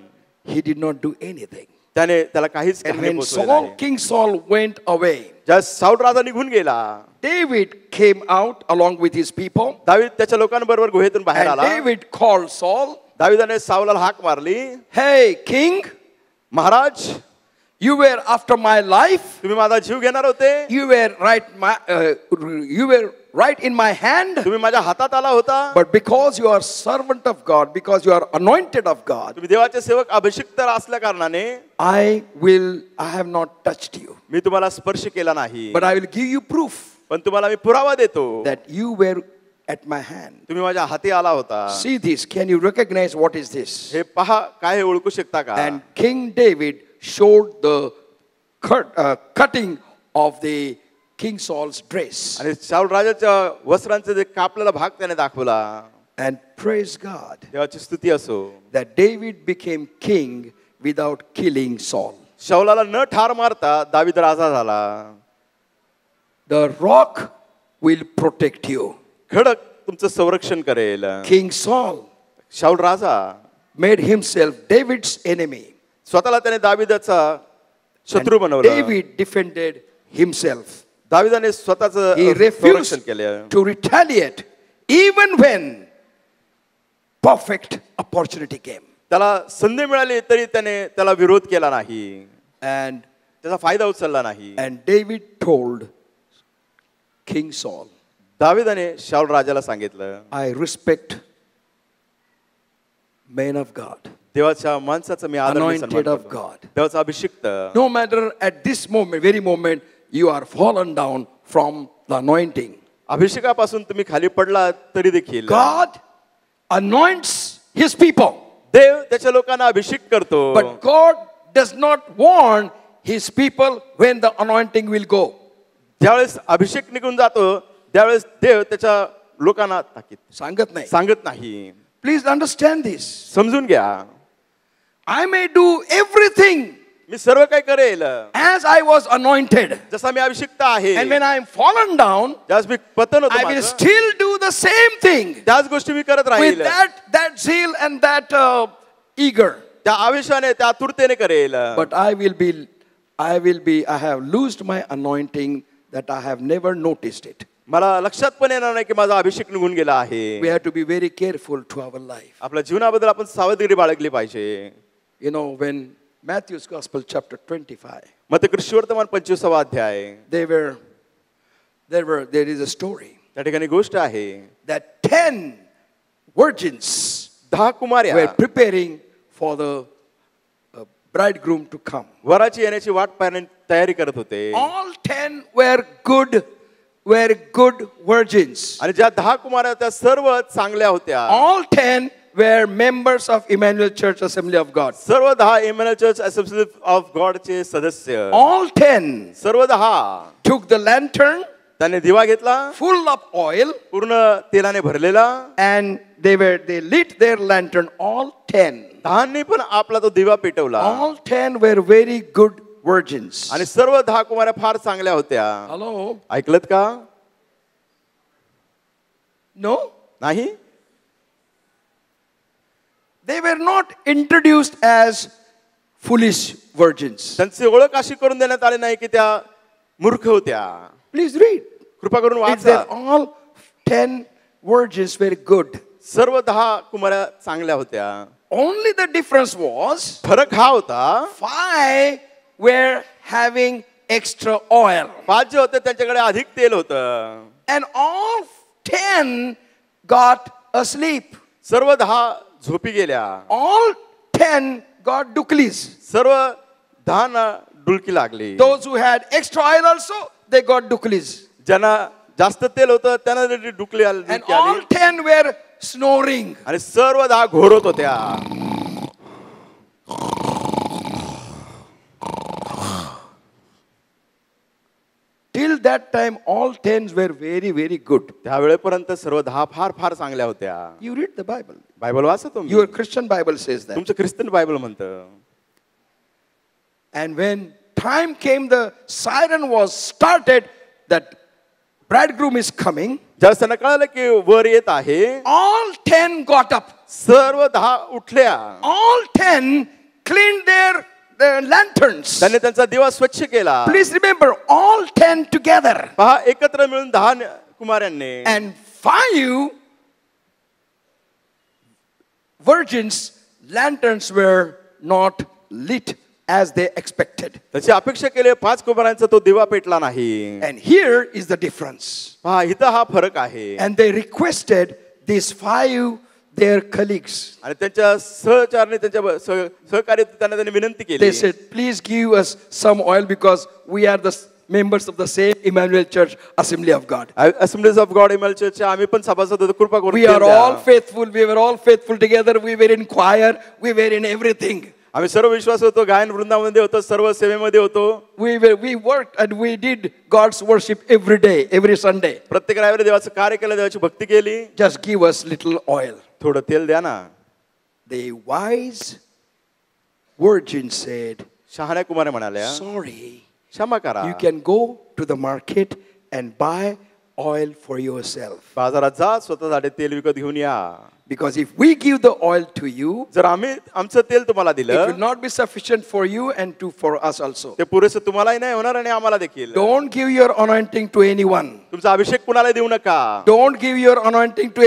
he did not do anything. त्याने त्याला काहीच And हानी when पोहोचवली Saul, नाही. King Saul went away, ज्या शाऊल राजा निघून गेला David came out along with his people. David त्याच्या लोकांबरोबर गुहेतून बाहेर And आला David called Saul, दावीदाने साऊलाला हाक मारली hey, king, Maharaj you were after my life. तुम्ही माझा जीव घेणार होते You were right in my hand. तुम्ही माझ्या हातात आला होता But because you are servant of God, because you are anointed of God, तुम्ही देवाचे सेवक अभिषिक्त असल्या कारणाने I have not touched you. मी तुम्हाला स्पर्श केला नाही But I will give you proof पण तुम्हाला मी पुरावा देतो that you were at my hand. तुम्ही माझ्या हाती आला होता See this. Can you recognize what is this? हे पहा काय हे ओळखू शकता का And King David showed the cutting of the King Saul's dress. आणि शाऊल राजाच्या वस्त्रांचे जे कापलेला भाग त्याने दाखवला And praise God देवाची स्तुती असो that David became king without killing Saul. शाऊलाला न ठार मारता दावीद राजा झाला The rock will protect you. खडक तुमचं संरक्षण करेल King Saul शाऊल राजा made himself David's enemy. स्वतःला त्याने दावीदाचा शत्रू And बनवला David defended himself. दावीदाने स्वतःच He संरक्षण refused केलं to retaliate even when perfect opportunity came. त्याला संधी मिळाली तरी त्याने त्याला विरोध केला नाही And त्याचा फायदा उचलला नाही David told King Saul, दावीदाने शाऊल राजाला सांगितलं I respect men of God, देवाच्या माणसाचा मी आदर आणि सन्मान anointed of करतो. God. देवाचा अभिषिक्त No matter at this moment, very moment, you are fallen down from the anointing. अभिषेकापासून तुम्ही खाली पडला तरी देखील God anoints his people, देव त्याच्या लोकांना अभिषेक करतो but God does not warn his people when the anointing will go. ज्यावेळेस अभिषेक निघून जातो त्यावेळेस देव त्याच्या लोकांना ताकीद सांगत नाही. सांगत नाही Please understand this. समजून घ्या I may do everything मी सर्व काही करेल as I was anointed. जसा मी अभिषिक्त आहे And when I am fallen down, ज्यावेळेस मी पतन होतो I will माझं, still do the same thing त्याच गोष्टी मी करत with Raheel that zeal and that eager. त्या आवेशाने त्या आतुरतेने करेल But I have loosed my anointing that I have never noticed it. मला लक्षात पण येणार नाही की माझा अभिषेक निघून गेला आहे. We have to be very careful to our life. आपल्या जीवनाबद्दल आपण सावधगिरी बाळगली पाहिजे. You know, when Matthew's Gospel chapter 25, मग कृष्णवर्तमान 25वा अध्याय, there is a story त्या ठिकाणी गोष्ट आहे that 10 virgins 10 कुमार्या were preparing for the bridegroom to come. वराची येण्याची वाट पाहण्याची तयारी करत होते. All 10 were good virgins. आणि ज्या 10 कुमार्या त्या सर्व चांगल्या होत्या. All 10 were members of Emmanuel Church Assembly of God. सर्व 10 Emmanuel Church Assembly of God चे सदस्य. All 10 serve 10 took the lantern त्याने दिवा घेतला full of oil पूर्ण तेलाने भरलेला and they lit their lantern. All 10. 10 पण आपला तो दिवा पेटवला. All 10 were very good virgins. आणि सर्व 10 कुमार्या फार चांगल्या होत्या. Hello? ऐकलत का? No? नाही. They were not introduced as foolish virgins. त्यांची ओळख अशी करून देण्यात आली नाही की त्या मूर्ख होत्या. Please read. कृपा करून It's वाचा. that all 10 virgins were good. सर्व 10 कुमार्या चांगल्या होत्या. Only the difference was फरक हा होता 5 were having extra oil. 5 जे होते त्यांच्याकडे अधिक तेल होतं. And all 10 got asleep. सर्व 10 झोपी गेल्या. All 10 got duklis. सर्व 10 ना डुलकी लागली. Those who had extra oil also, they got duklis. ज्यांना जास्त तेल होतं त्यांना डुकली And डुलकी all आली. 10 were snoring. आणि सर्व 10 घोरत होत्या. Till that time, all 10s were very, very good. त्यावेळेपर्यंत सर्व 10 फार फार चांगल्या होत्या. You read the Bible. Bible वाचा तुम्ही. Your Christian Bible says that. तुमचं ख्रिस्ती बायबल म्हणतं. And when time came, the siren was started that bridegroom is coming. ज्यावेळेस त्यांना कळालं की वर येत आहे, All 10 got up. सर्व 10 उठल्या. All 10 cleaned their lanterns. त्यांनी त्यांचा दिवा स्वच्छ केला. Please remember, all 10 together. पहा एकत्र मिळून 10 कुमारांनी. And 5 virgins' lanterns were not lit as they expected. त्याची अपेक्षा केली 5 कुमारांचा तो दिवा पेटला नाही. And here is the difference. पहा इथं हा फरक आहे. And they requested these 5 their colleagues. आणि त्यांच्या सहचारने त्यांच्या सहकारी त्यांना त्यांनी विनंती केली. They said, please give us some oil because we are the members of the same Emmanuel Church Assembly of God. Assemblies of God Emmanuel Church आम्ही पण सभासद होतो. कृपा करून We are all faithful. We were all faithful together. We were in choir. We were in everything. आम्ही सर्व विश्वास होतो. गायन वृंदामध्ये होतो. सर्व सेवेमध्ये होतो. We worked and we did God's worship every day, every Sunday. प्रत्येक रविवारी देवाचं कार्य केलं. देवाची भक्ती केली. Just give us little oil. थोडं तेल द्या ना. The wise virgin said, शहाण्या Kumar म्हणाल्या, sorry, क्षमा करा. you can go to the market and buy oil for yourself. बाजारात जा, स्वतःसाठी तेल विकत घेऊन या. Because if we give the oil to you, जर आम्ही आमचं तेल तुम्हाला it will दिलं, not be sufficient for you and for us also. ते पुरेसं तुम्हालाही नाही होणार आणि आम्हाला देखील. Don't give your anointing to anyone. तुमचा अभिषेक कुणालाही देऊ नका. Don't give your anointing to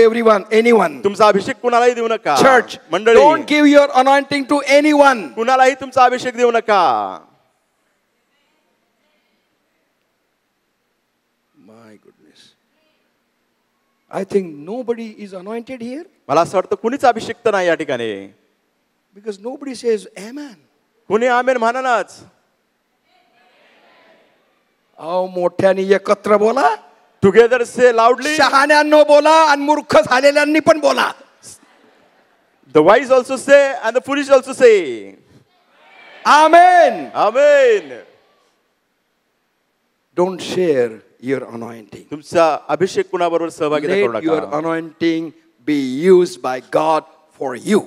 anyone. तुमचा अभिषेक कुणालाही देऊ नका. Church, मंडळी, don't give your anointing to anyone. कुणालाही तुमचा अभिषेक देऊ नका. My goodness. I think nobody is anointed here मला असं वाटतं कुणीच अभिषेक नाही या ठिकाणी. because nobody says amen. कुणी आमेन म्हणानाच. अहो मोठ्याने एकत्र बोला. टुगेदर से लाउडली. शहाण्यांनो बोला आणि मूर्ख झालेल्यांनी पण बोला. The wise also say and the foolish also say. Amen. Amen. Don't share your anointing. तुमचा अभिषेक कुणाबरोबर सहभागिता करू Let your नका. anointing be used by God for you.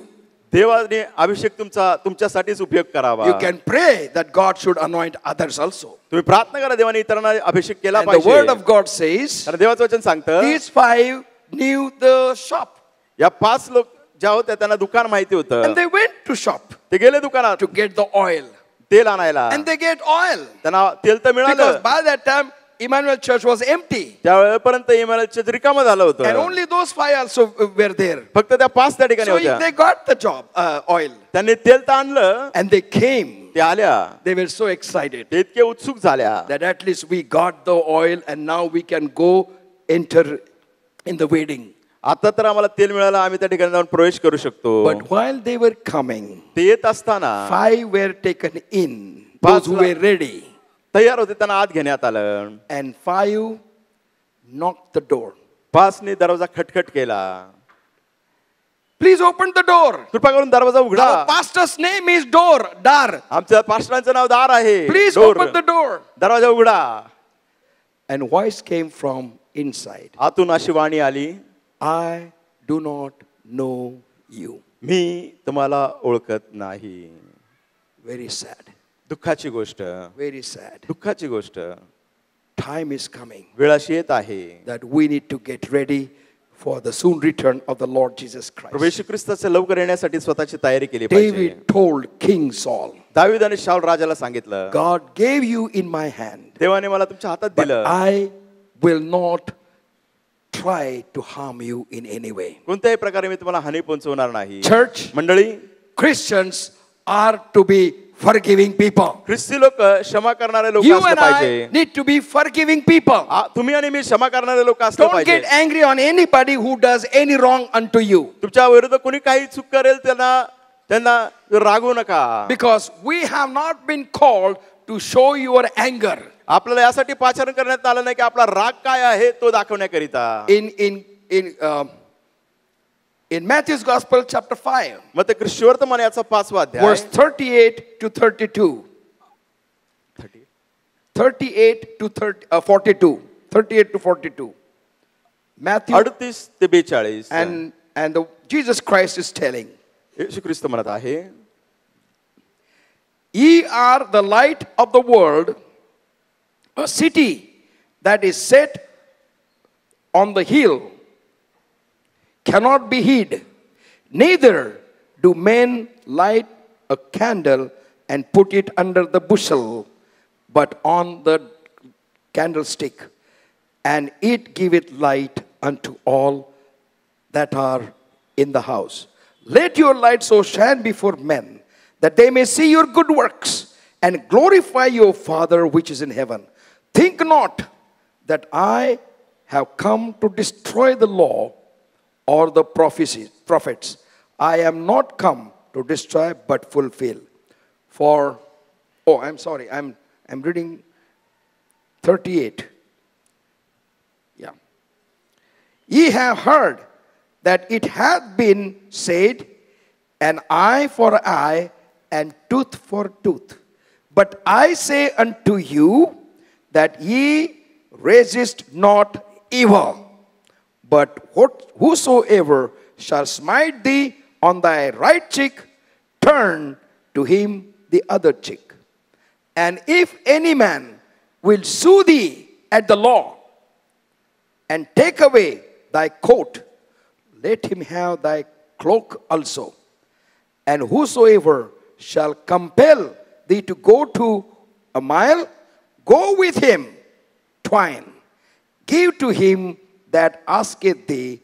देवाने अभिषेक तुमच्यासाठीच उपयोग करावा. You can pray that God should anoint others also. तुम्ही प्रार्थना करा देवाने इतरांना अभिषेक केला And the पाहिजे. word of God says, कारण देवाचं वचन सांगतं, these 5 knew the shop. या 5 लोक ज्या होत्या त्यांना दुकान माहिती And होतं. they went to shop ते गेले दुकानात to get the oil. तेल आणायला. And they get oil. त्यांना तेल तर Because मिळालं. by that time, Emmanuel Church was empty. त्यावेळेपर्यंत इमारत चर्च रिकामं झालं And होतं. only those 5 also were there. फक्त त्या 5 त्या ठिकाणी So होत्या. they got the job, oil. त्यांनी तेल तर आणलं, And they came. ते आल्या, They were so excited ते इतके उत्सुक झाल्या that at least we got the oil and now we can go enter in the wedding. आता तर आम्हाला तेल मिळालं, आम्ही त्या ठिकाणी जाऊन प्रवेश करू शकतो. But while they were coming, ते येत असताना 5 were taken in, those who were ready. तयार होते, त्यांना आत घेण्यात आलं. And 5 knocked the door. 5ने दरवाजा खटखट केला. Please open the door. कृपा करून दरवाजा उघडा. Our pastor's name is Dar. आमच्या पास्टरांचं नाव दार आहे. Please door. open the door. दरवाजा उघडा. And voice came from inside. आतून अशी वाणी आली, I do not know you. मी तुम्हाला ओळखत नाही. Very sad. दुःखाची गोष्ट, Very sad. दुःखाची गोष्ट. Time is coming वेळ अशी येत आहे, that we need to get ready for the soon return of the Lord Jesus Prabhu Christ. येशू ख्रिस्ताचे लवकर येण्यासाठी स्वतःची तयारी केली पाहिजे. David told King Saul, दावीदाने शाऊल राजाला सांगितलं, God gave you in my hand, देवाने मला तुमच्या हातात but दिलं, I will not try to harm you in any way. कोणत्याही प्रकारे मी तुम्हाला हानी पोहोचवणार नाही. Church, मंडळी, Christians are to be forgiving people. ख्रिस्ती लोक क्षमा करणारे लोक You असले and I पाहिजे. need to be forgiving people. तुम्ही आणि मी क्षमा करणारे लोक असले Don't पाहिजे. get angry on anybody who does any wrong unto you. तुमच्या विरुद्ध कोणी काही चूक करेल त्यांना रागवू नका. Because we have not been called to show your anger. आपल्याला यासाठी पाचारण करण्यात आलं नाही की आपला राग काय आहे तो दाखवण्याकरिता. In Matthew's Gospel, chapter 5, मग ते ख्रिस्तीवर्तमान याचा 5वा अध्याय, verse 38 to 32. 38 to 42. 38 to 42. Matthew 38 ते 42. and Jesus Christ is telling, येशू ख्रिस्त म्हणत आहे, Ye are the light of the world. A city that is set on the hill cannot be hid. Neither do men light a candle and put it under the bushel, but on the candlestick, and it giveth light unto all that are in the house. Let your light so shine before men, that they may see your good works and glorify your Father which is in heaven. Think not that I have come to destroy the law or the prophets. I am not come to destroy but fulfill. I'm reading 38. Yeah. Ye have heard that it hath been said, an eye for eye and tooth for tooth. But I say unto you that ye resist not evil, but whosoever shall smite thee on thy right cheek, turn to him the other cheek. And if any man will sue thee at the law, and take away thy coat, let him have thy cloak also. And whosoever shall compel thee to go to a mile, go with him twine. Give to him that asketh thee,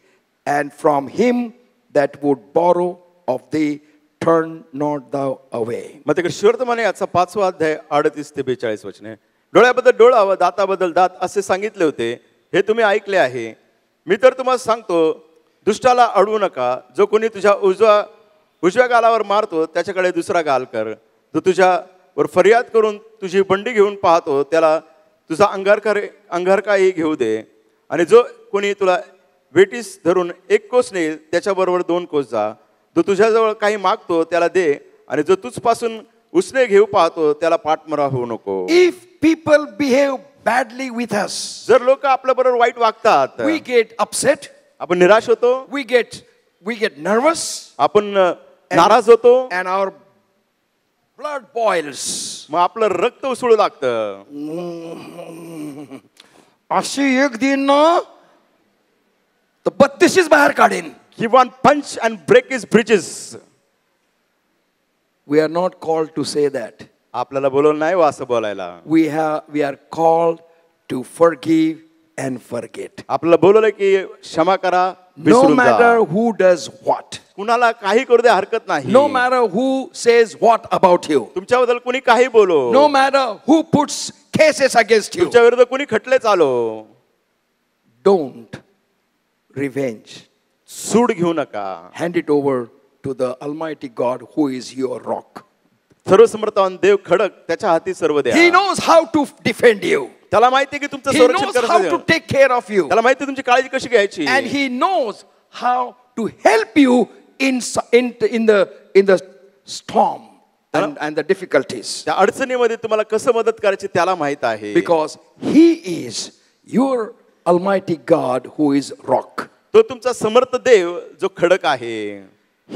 and from him that would borrow of thee, turn not thou away. मग ते ख्रिस्तीवर्तमान याचा 5वा अध्याय 38 ते 42 वचने. डोळ्याबद्दल डोळा व दाताबद्दल दात असे सांगितले होते, हे तुम्ही ऐकले आहे. मी तर तुम्हाला सांगतो, दुष्टाला अडवू नका. जो कोणी तुझ्या उजव्या गालावर मारतो त्याच्याकडे दुसरा गाल कर. जो तुझ्यावर फरियाद करून तुझी बंडी घेऊन पाहतो त्याला तुझा अंगारकाही घेऊ दे. आणि जो कोणी तुला वेटीस धरून 1 कोस नेईल त्याच्याबरोबर 2 कोस जा. जो तुझ्याजवळ काही मागतो त्याला दे, आणि जो तुझपासून उसने घेऊ पाहतो त्याला पाठमरा होऊ नको. If people behave badly with us, जर लोक आपल्या बरोबर वाईट वागतात, we get upset, आपण निराश होतो, we get nervous, आपण नाराज होतो, and our blood boils. मग आपलं रक्त उसळू लागतं. अशी एक दिन ना तर 32 बाहेर काढेन. He want punch and break his bridges. We are not called to say that. आपल्याला बोलवलं नाही व असं बोलायला. We are called to forgive and forget. आपल्याला बोलवलं की क्षमा करा, No विसरून matter जा. who does what. कुणाला काही करू दे हरकत नाही. No matter who says what about you. तुमच्याबद्दल कुणी काही बोलो, No matter who puts cases against you. तुमच्या विरुद्ध कुणी खटले चालो, Don't revenge. सूड घेऊ नका. Hand it over to the Almighty God who is your rock. सर्वसमर्थवान देव खडक त्याच्या हाती सर्व द्या. He knows how to defend you. त्याला माहिती आहे की तुमचं He संरक्षण knows how to करायचं. take care of you. त्याला माहिती आहे तुमची काळजी कशी घ्यायची. And He knows how to help you in the storm and the difficulties. त्या अडचणीमध्ये तुम्हाला कसं मदत करायची त्याला माहित आहे. Because He is your Almighty God who is rock. तो तुमचा समर्थ देव जो खडक आहे.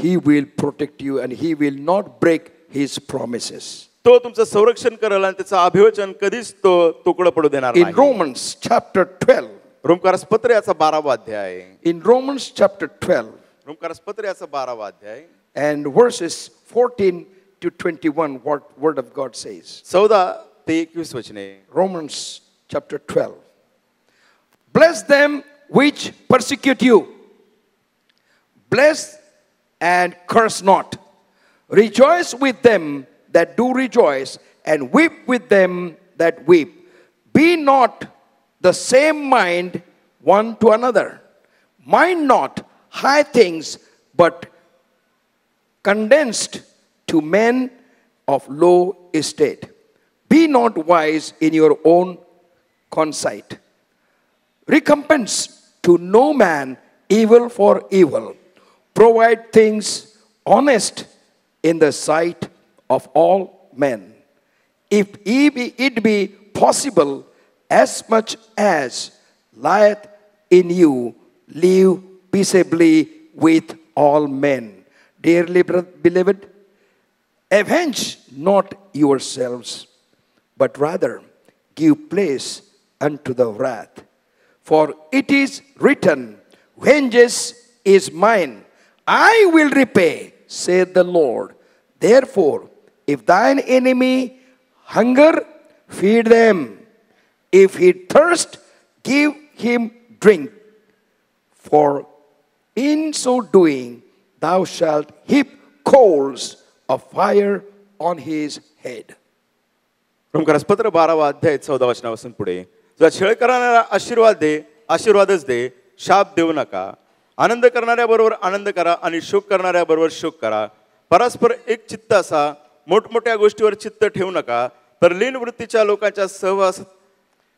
He will protect you and He will not break His promises. तो तुमचं संरक्षण करेल आणि त्याचं अभिवचन कधीच तो तुकडं पडू देणार In नाही. Romans chapter 12, रोमकारस पत्र याचा 12वा अध्याय. in Romans chapter 12 रोमकारस पत्र याचा 12वा अध्याय and verses 14 to 21, what word of God says. 14 ते 21 वचने. Romans chapter 12. Bless them which persecute you. Bless and curse not. Rejoice with them that do rejoice, and weep with them that weep. Be not the same mind one to another. Mind not high things, but condensed to men of low estate. Be not wise in your own conceit. Recompense to no man evil for evil. Provide things honest in the sight of all men. If it be possible, as much as lieth in you, live peaceably with all men. Dearly beloved, avenge not yourselves, but rather give place unto the wrath. For it is written, vengeance is mine, I will repay, saith the Lord. Therefore, if thine enemy hunger, feed them. If he thirst, give him drink. For in so doing, thou shalt heap coals of fire on his head. रोमकारस पत्र 12वा अध्याय 14 वचनापासून पुढे. तुझा छळ करणाऱ्याला आशीर्वाद दे, आशीर्वादच दे, शाप देऊ नका. आनंद करणाऱ्याबरोबर आनंद करा आणि शोक करणाऱ्याबरोबर शोक करा. परस्पर एक चित्त असा, मोठमोठ्या गोष्टीवर चित्त ठेवू नका, तर लीन वृत्तीच्या लोकांच्या सहवास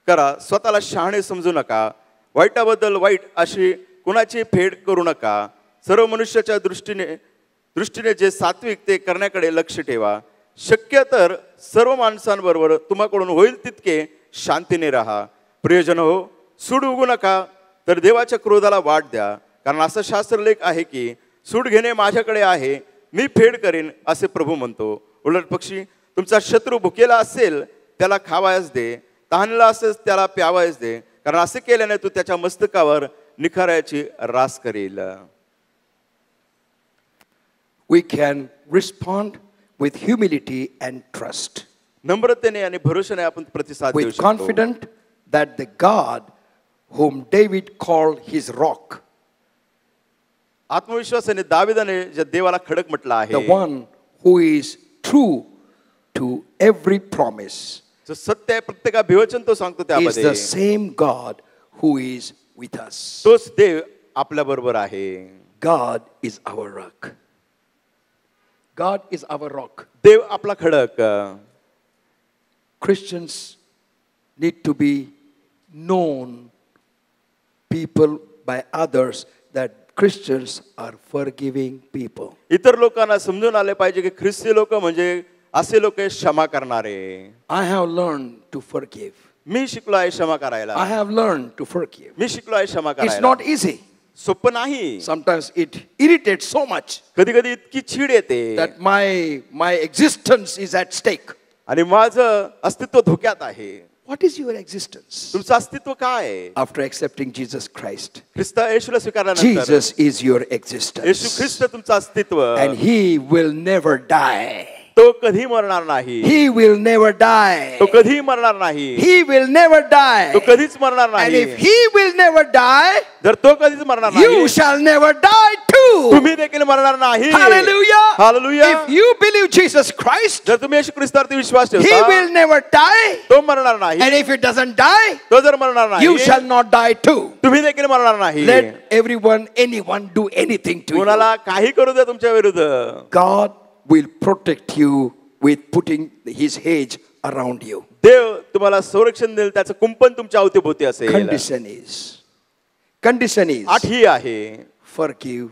करा. स्वतःला शहाणे समजू नका. वाईटाबद्दल वाईट अशी कुणाची फेड करू नका. सर्व मनुष्याच्या दृष्टीने जे सात्विक ते करण्याकडे लक्ष ठेवा. शक्य तर सर्व माणसांबरोबर तुम्हाकडून होईल तितके शांतीने राहा. प्रियजन हो, सूड उगू नका, तर देवाच्या क्रोधाला वाट द्या. कारण असा शास्त्रलेख आहे की सूड घेणे माझ्याकडे आहे, मी फेड करेन असे प्रभू म्हणतो. उलट पक्षी तुमचा शत्रू भुकेला असेल त्याला खावायच दे, तहानला असेल त्याला प्यावायच दे, कारण असे केल्याने तू त्याच्या मस्तकावर निखाऱ्याची रास करेल. We can respond with humility and trust. नम्रतेने आणि भरोशाने आपण प्रतिसाद देऊ With शकतो. confident that the God whom David called his rock, आत्मविश्वासाने दाविदाने ज्या देवाला खडक म्हटलं the आहे, one who is true to every promise, जो सत्य आहे प्रत्येक अभिवचन तो सांगतो is त्यामध्ये, the same God who is with us. तोच देव आपल्या बरोबर आहे. God is our rock. God is our rock. देव आपला खडक. Christians need to be known people by others that Christians are forgiving people. इतर लोकांना समजून आले पाहिजे की ख्रिस्ती लोक म्हणजे असे लोक आहेत क्षमा करणारे. I have learned to forgive. मी शिकलो आहे क्षमा करायला. I have learned to forgive. मी शिकलो आहे क्षमा It's करायला. not easy. सोपं नाही. Sometimes it irritates so much कधी कधी इतकी चीड येते that my existence is at stake. आणि माझं अस्तित्व धोक्यात आहे. What is your existence? तुमचं अस्तित्व काय आहे? After accepting Jesus Christ, ख्रिस्त येशूला स्वीकारल्यानंतर Jesus is your Yeshu existence. ख्रिस्त तुमचं अस्तित्व And He will never die. तो कधी मरणार नाही. He will never die. तो कधी मरणार नाही. He will never die. तो कधीच मरणार And नाही. if he will never die, जर तो कधीच मरणार you नाही, shall never die too. तुम्ही देखील मरणार नाही. Hallelujah. Hallelujah. If you believe Jesus Christ, जर तुम्ही येशू ख्रिस्तावरती विश्वास he ठेवता, will never die. तो मरणार नाही. And if it doesn't die, तो जर मरणार नाही, you shall not die too. तुम्ही देखील मरणार नाही. Let anyone do anything to you. कोणाला काही करू द्या तुमच्या विरुद्ध, God will protect you with putting his hedge around you. देव तुम्हाला संरक्षण देईल, त्याचं कुंपण तुमच्या अवतीभोवती असेल. Condition is आठ ही आहे, forgive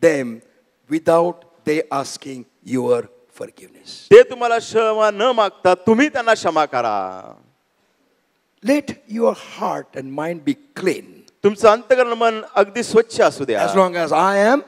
them without they asking your forgiveness. ते तुम्हाला क्षमा न मागता तुम्ही त्यांना क्षमा करा. Let your heart and mind be clean. तुमचं अंतःकरण मन अगदी स्वच्छ असू द्या. As long as I am,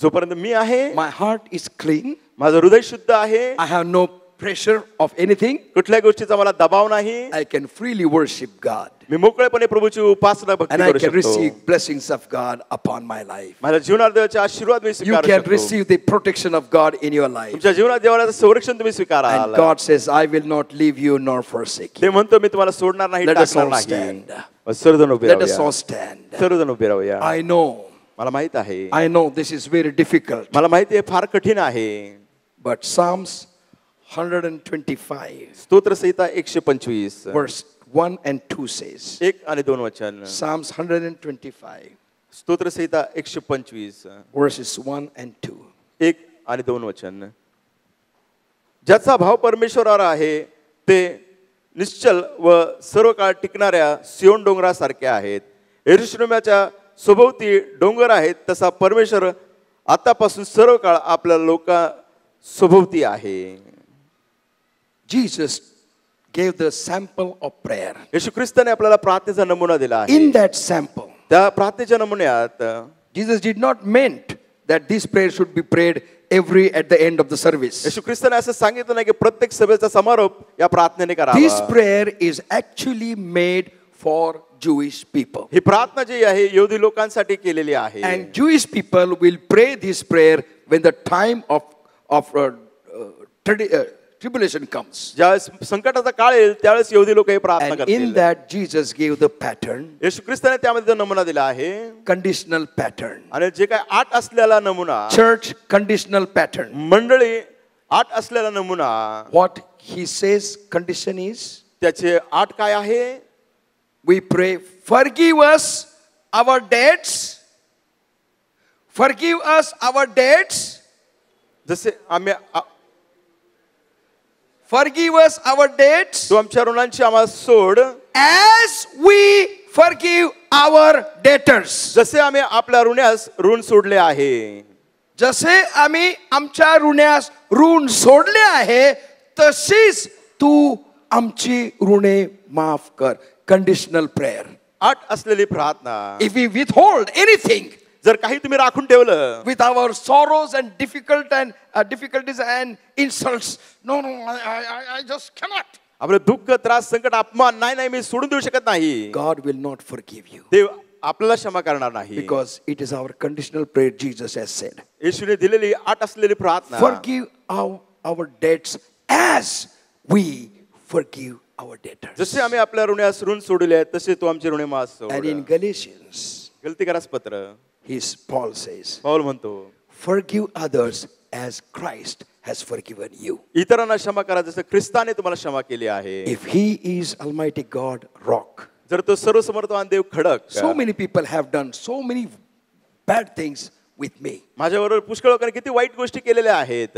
जोपर्यंत मी आहे, my heart is clean. माझं हृदय शुद्ध आहे, I have no pressure of anything. कुठल्या गोष्टीचा मला दबाव नाही, I can freely worship God. मी मोकळेपणे प्रभूची उपासना भक्ती And I करू can शकतो. receive blessings of God upon my life. माझ्या जीवनात देवाचे आशीर्वाद मी You स्वीकारू can शकतो. receive the protection of God in your life. तुमच्या जीवनात देवाचं संरक्षण तुम्ही स्वीकारा. And God says, I will not leave you nor forsake you. ते म्हणतो मी तुम्हाला सोडणार नाही, Let us टाकणार all नाही. stand. सर्वजण उभे Let us all राहूया. stand. सर्वजण उभे राहूया. I know, मला माहित आहे, I know this is very difficult. मला माहिती आहे फार कठीण आहे. But Psalms 125, स्तोत्र संहिता 125 verse 1 and 2 says, 1 आणि 2 वचन. Psalms 125, स्तोत्र संहिता 125 verses 1 and 2. 1 आणि 2 वचन. ज्याचा भाव परमेश्वरावर आहे ते निश्चल व सर्व काळ टिकणाऱ्या सियोन डोंगरासारखे आहेत. यरूशलेमाच्या सभोवती डोंगर आहेत, तसा परमेश्वर आतापासून सर्व काळ आपल्या लोका सभोवती आहे. Jesus gave the sample of prayer. येशू ख्रिस्ताने आपल्याला प्रार्थनेचा नमुना दिला आहे. In that sample, त्या प्रार्थनेच्या नमुन्यात Jesus did not meant that this prayer should be prayed at the end of the service. येशू ख्रिस्ताने असं सांगितलं नाही की प्रत्येक सभेचा समारोप या प्रार्थनेने This करावा. prayer is actually made for Jewish people. ही प्रार्थना जी आहे यहूदी लोकांसाठी केलेली आहे. And Jewish people will pray this prayer when the time of tribulation comes. ज्यावेळेस संकटाचा काळ येईल त्यावेळेस यहूदी लोक ही प्रार्थना And in करतील. that Jesus gave the pattern, येशू ख्रिस्ताने त्यामध्ये जो नमुना दिला आहे conditional pattern. आणि जे काय 8 असलेला नमुना, Church conditional pattern. मंडळी 8 असलेला नमुना, What he says condition is, त्याचे 8 काय आहे? we pray, forgive us our debts. Forgive us our debts. जसे आम्ही Forgive us our debts तू आमच्या ऋणांची आम्हाला सोड, as we forgive our debtors. जसे आम्ही आपल्या ऋण्यास ऋण सोडले आहे. जसे आम्ही आमच्या ऋण्यास ऋण सोडले आहे तशीच तू आमची ऋणे माफ कर. Conditional prayer. 8 असलेली प्रार्थना. If we withhold anything जर काही तुम्ही राखून ठेवलं with our sorrows and difficulties and insults, no, I just cannot. आपलं दुःख, त्रास, संकट, अपमान नाही मी सोडून देऊ शकत नाही. God will not forgive you देव आपल्याला क्षमा करणार नाही. because it is our conditional prayer. Jesus has said, येशूने दिलेली 8 असलेली प्रार्थना. forgive our debts as we forgive our debtors. जसे आम्ही आपल्या ऋणास ऋण सोडले आहेत तसे तू आमचे ऋणे माफ सोड. And in Galatians, गलतीकारास पत्र Paul says, पाऊल म्हणतो, forgive others as Christ has forgiven you. इतरांना क्षमा करा जसं ख्रिस्ताने तुम्हाला क्षमा केली आहे. If he is Almighty God, rock. जर तो सर्वसमर्थवान देव खडक, So many people have done so many bad things with me माझ्याबरोबर पुष्कळ लोकांनी किती वाईट गोष्टी केलेल्या आहेत.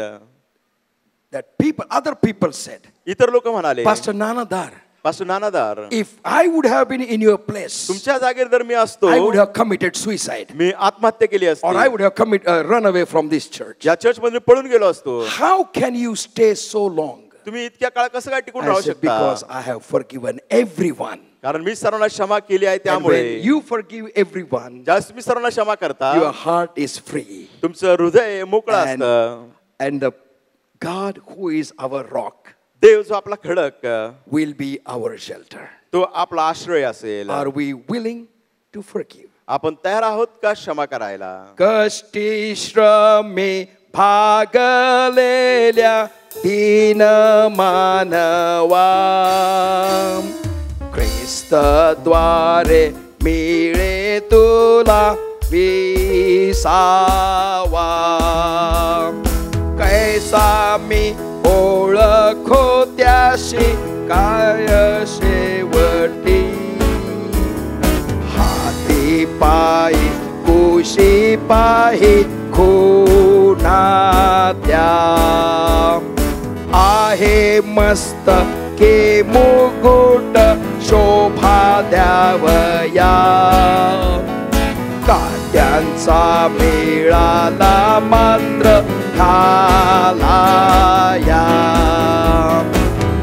that other people said, इतर लोक म्हणाले, Pastor Nanadar, pastor Nanadar, if I would have been in your place, तुमच्या जागेवर जर मी असतो I would have committed suicide, मी आत्महत्या केली or I असती, would have run away from this church. या चर्च मध्ये पळून गेलो असतो. How can you stay so long? तुम्ही इतक्या काळ कसं काय टिकून I राहू said, शकता? because I have forgiven everyone. कारण मी सर्वांना क्षमा केली आहे And त्यामुळे. when you forgive everyone, ज्यावेळेस तुम्ही सर्वांना क्षमा करता your heart is free. तुमचं हृदय मोकळं And, असतं. and the God who is our rock देव जो आपला खडक will be our shelter. तो आपला आश्रय असेल. Are we willing to forgive? आपण तयार आहोत का क्षमा करायला? कष्टी श्रमे भागलेल्या दीन मानवा ख्रिस्तद्वारे मिळे तुला विसावा कैसा मी ओळखो त्याशी काय शेवटी हाती पायी कुशी पाही खुणा त्या आहे मस्त के मुकुट शोभा द्यावया काट्यांचा मिळाला मात्र घालाया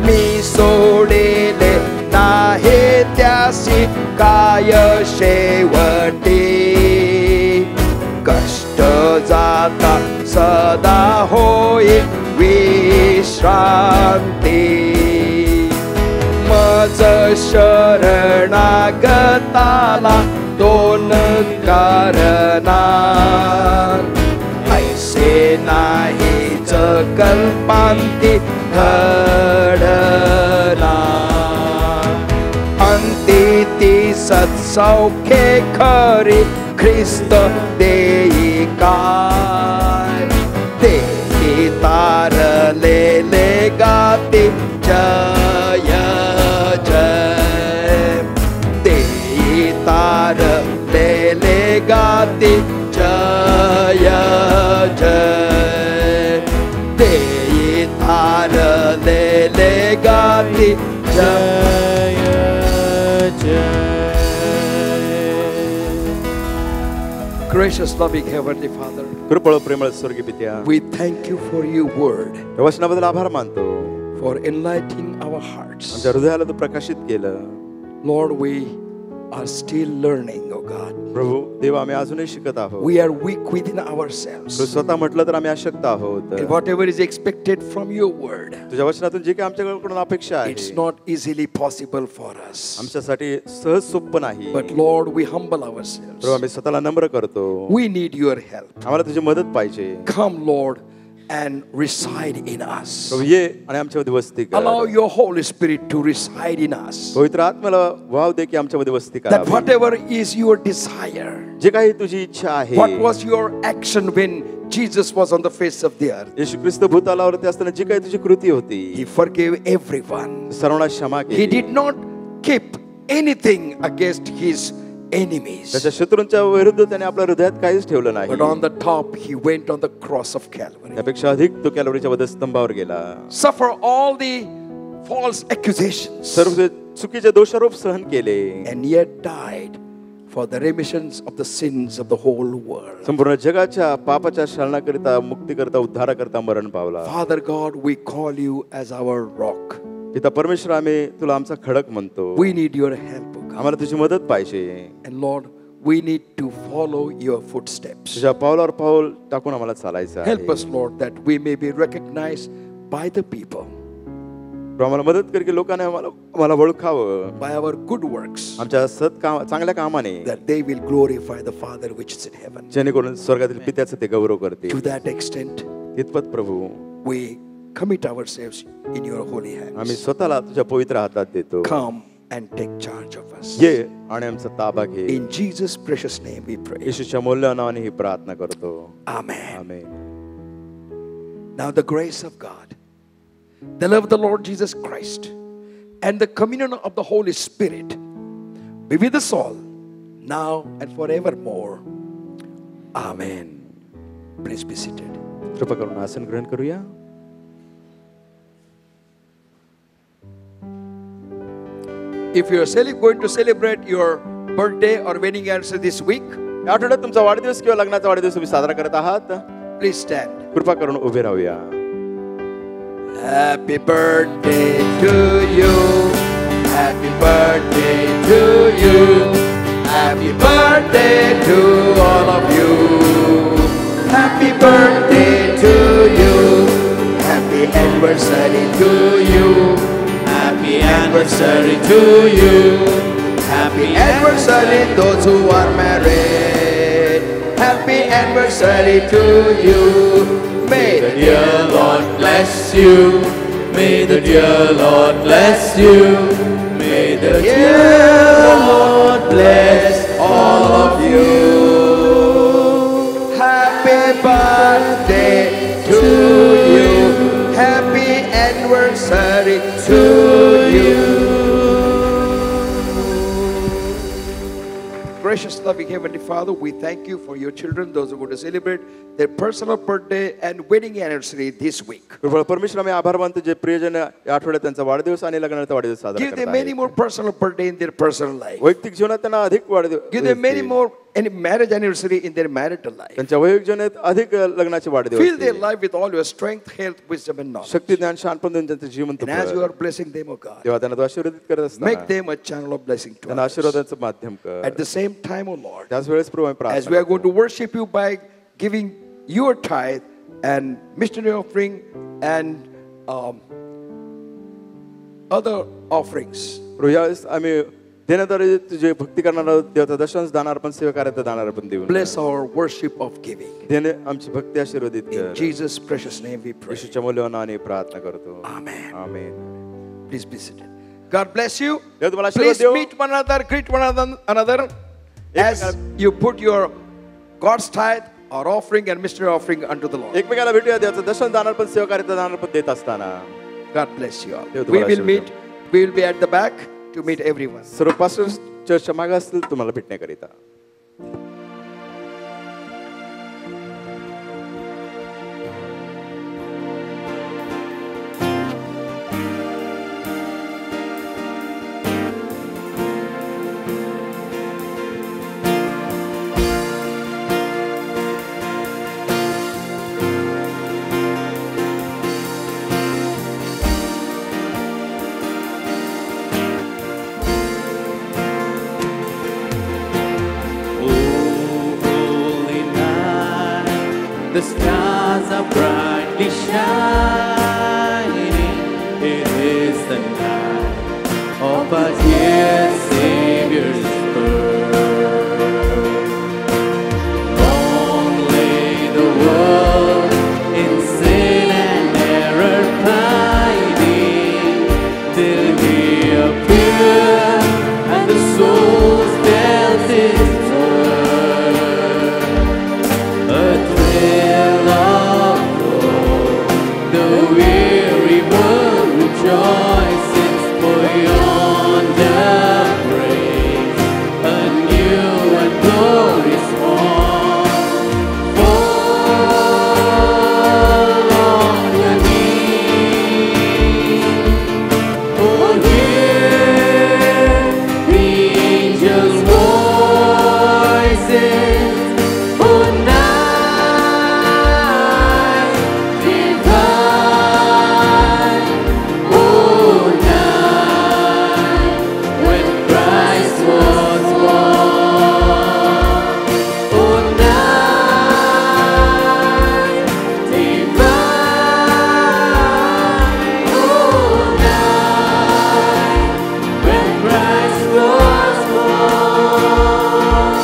मी सोडेले नाही त्यासी काय शेवटी कष्ट जाता सदा होई विश्रांती मज शरणागताला दोन कारणा ऐसे नाही कल्पांती घडना अंती ती सत्सौख्ये खरी ख्रिस्त देई काय देही तारलेले गाते जय जय देही तारलेले गाते जय जय देही तारलेले गाते जय जय. Gracious, loving Heavenly Father, कृपळ प्रेमळ स्वर्गीय पित्या, we thank you for your word, या वचनाबद्दल आभार मानतो. for enlightening our hearts. आमच्या हृदयाला तू प्रकाशित केलं. Lord, we are still learning, oh God. Prabhu Deva, आम्ही अजूनही शिकत आहोत. We are weak within ourselves. तू स्वतः म्हटलं तर आम्ही अशक्त आहोत. And whatever is expected from your word, तुझ्या वचनातून जे काही आमच्याकडून अपेक्षा आहे, it's not easily possible for us. आमच्यासाठी सहज सोपं नाही. But Lord, we humble ourselves. प्रभू, आम्ही स्वतःला नम्र करतो. We need your help. आम्हाला तुझी मदत पाहिजे. Come, Lord, and reside in us. प्रभू ये आणि आमच्यामध्ये वस्ती कर. Allow your Holy Spirit to reside in us. पवित्र आत्म्याला वाव दे की आमच्यामध्ये वस्ती That कर. whatever is your desire, जे काही तुझी इच्छा आहे, what was your action when Jesus was on the face of the earth? येशू ख्रिस्त भूतलावरती असताना जी काही तुझी कृती होती, He forgave everyone. सर्वांना क्षमा He केली. did not keep anything against his enemies. त्याच्या शत्रूंच्या विरुद्ध त्याने आपल्या हृदयात काहीच ठेवलं नाही. But on the top, he went on the cross of Calvary. त्यापेक्षा अधिक तो कॅल्वरीच्या वधस्तंभावर गेला. Suffer all the false accusations. सर्व चुकीचे दोषारोप सहन केले. And yet died for the remissions of the sins of the whole world. संपूर्ण जगाच्या पापाच्या शालनाकरिता, मुक्तीकरिता, उद्धाराकरिता मरण पावला. Father God, we call you as our rock. पिता परमेश्वर, आम्ही तुला आमचा खडक म्हणतो. We need your help, O God. आम्हाला तुझी मदत पाहिजे. And Lord, we need to follow your footsteps. तुझ्या पावलावर पाऊल टाकून आम्हाला चालायचं आहे. Help us, Lord, that we may be recognized by the people, आम्हाला मदत कर की लोकांनी आम्हाला ओळखावं by our good works, आमच्या चांगल्या कामाने, that they will glorify the Father which is in heaven. जेणेकरून स्वर्गातील पित्याचं ते गौरव करते. To that extent, इतपत प्रभू we commit ourselves in your holy आम्ही hands. स्वतःला तुझ्या पवित्र हातात देतो. Come and take charge of us. ये आणि आमचा ताबा घे. In Jesus' precious name we pray. येशूच्या मूल्य नावाने ही प्रार्थना करतो. Amen. Amen. Now the grace of God, the love of the Lord Jesus Christ, and the communion of the Holy Spirit be with us all, now and forevermore. Amen. Please be seated. कृपा करून आसन ग्रहण करूया. If you are going to celebrate your birthday or wedding anniversary this week, या आठवड्यात तुमचा वाढदिवस किंवा लग्नाचा वाढदिवस तुम्ही साजरा करत आहात, please stand. कृपा करून उभे राहूया. Happy birthday to you. Happy birthday to you. Happy birthday to all of you. Happy birthday to you. Happy anniversary to you. Happy anniversary to you. Happy anniversary those who are married. Happy anniversary to you. May the dear Lord bless you. May the dear Lord bless you. May the dear Lord bless all of you. Happy birthday to you. Happy anniversary to you. Gracious, loving Heavenly Father, we thank you for your children, those who are going to celebrate their personal birthday and wedding anniversary this week. कृपा परमेश्वर आम्ही आभार मानतो जे प्रियजन या आठवड्यात त्यांचा वाढदिवस आणि लग्नाचा वाढदिवस साजरा Give them करतात many more personal birthday in their personal life. वैयक्तिक जीवनात त्यांना अधिक वाढदिवस Give them many more marriage anniversary in their marital life. त्यांच्या वैयक्तिक जीवनात अधिक लग्नाचे वाढदिवस Fill their life with all your strength, health, wisdom and knowledge. शक्ती ज्ञान शहाणपण देऊन त्यांचं जीवन तू And as you कर. are blessing them, O God, तेव्हा त्यांना तू आशीर्वादित करत असताना make them a channel of blessing to त्यांना others. आशीर्वादाचं माध्यम कर. At the same time, O Lord, त्याच वेळेस प्रभू आम्ही as प्रार्थना we are going to करतो. worship you by giving your tithe and missionary offering and other offerings, प्रभू यावेळेस आम्ही देण्याद्वारे तुझे भक्ती करणारा देवता दर्शनास दान अर्पण सेवा कार्यात दान अर्पण देऊन bless our worship of giving. देणे आमची भक्ती आशीर्वादित In कर. Jesus' precious name we pray. येशूच्या मौल्यवान नावाने प्रार्थना करतो. Amen. Amen. Please be seated. God bless you. देव तुम्हाला आशीर्वाद Please देवो. meet one another, greet one another as you put your God's tithe or offering and missionary offering unto the Lord. एकमेकाला भेटूया देवाचं दर्शन दान अर्पण सेवा कार्यात दान अर्पण देत असताना God bless you all. देव We तुम्हाला will आशीर्वाद meet. We will be at the back to meet everyone. सर्व पास्टर्स चर्चच्या मागे असतील तुम्हाला भेटण्याकरिता. Holy night, the stars are brightly shining. It is the night of our dear Savior's birth. Long lay the world in sin and error pining, till He appeared and the souls felt His a thrill of hope, the weary world rejoices, for yonder breaks a new and glorious morn. Fall on your knees, oh hear the angels' voices. Oh, night divine, oh, night when Christ was born. Oh, night divine, oh, night when Christ was born.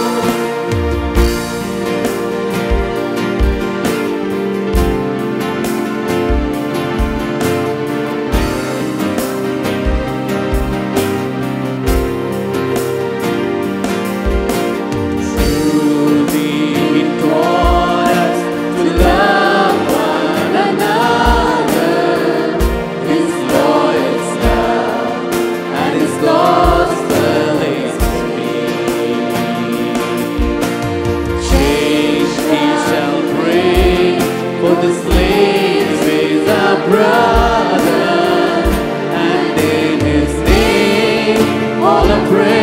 Truly He taught us to love one another. His law is love, and His gospel is peace. Change He shall bring, for the slaves is our brother, and in His name all are praise.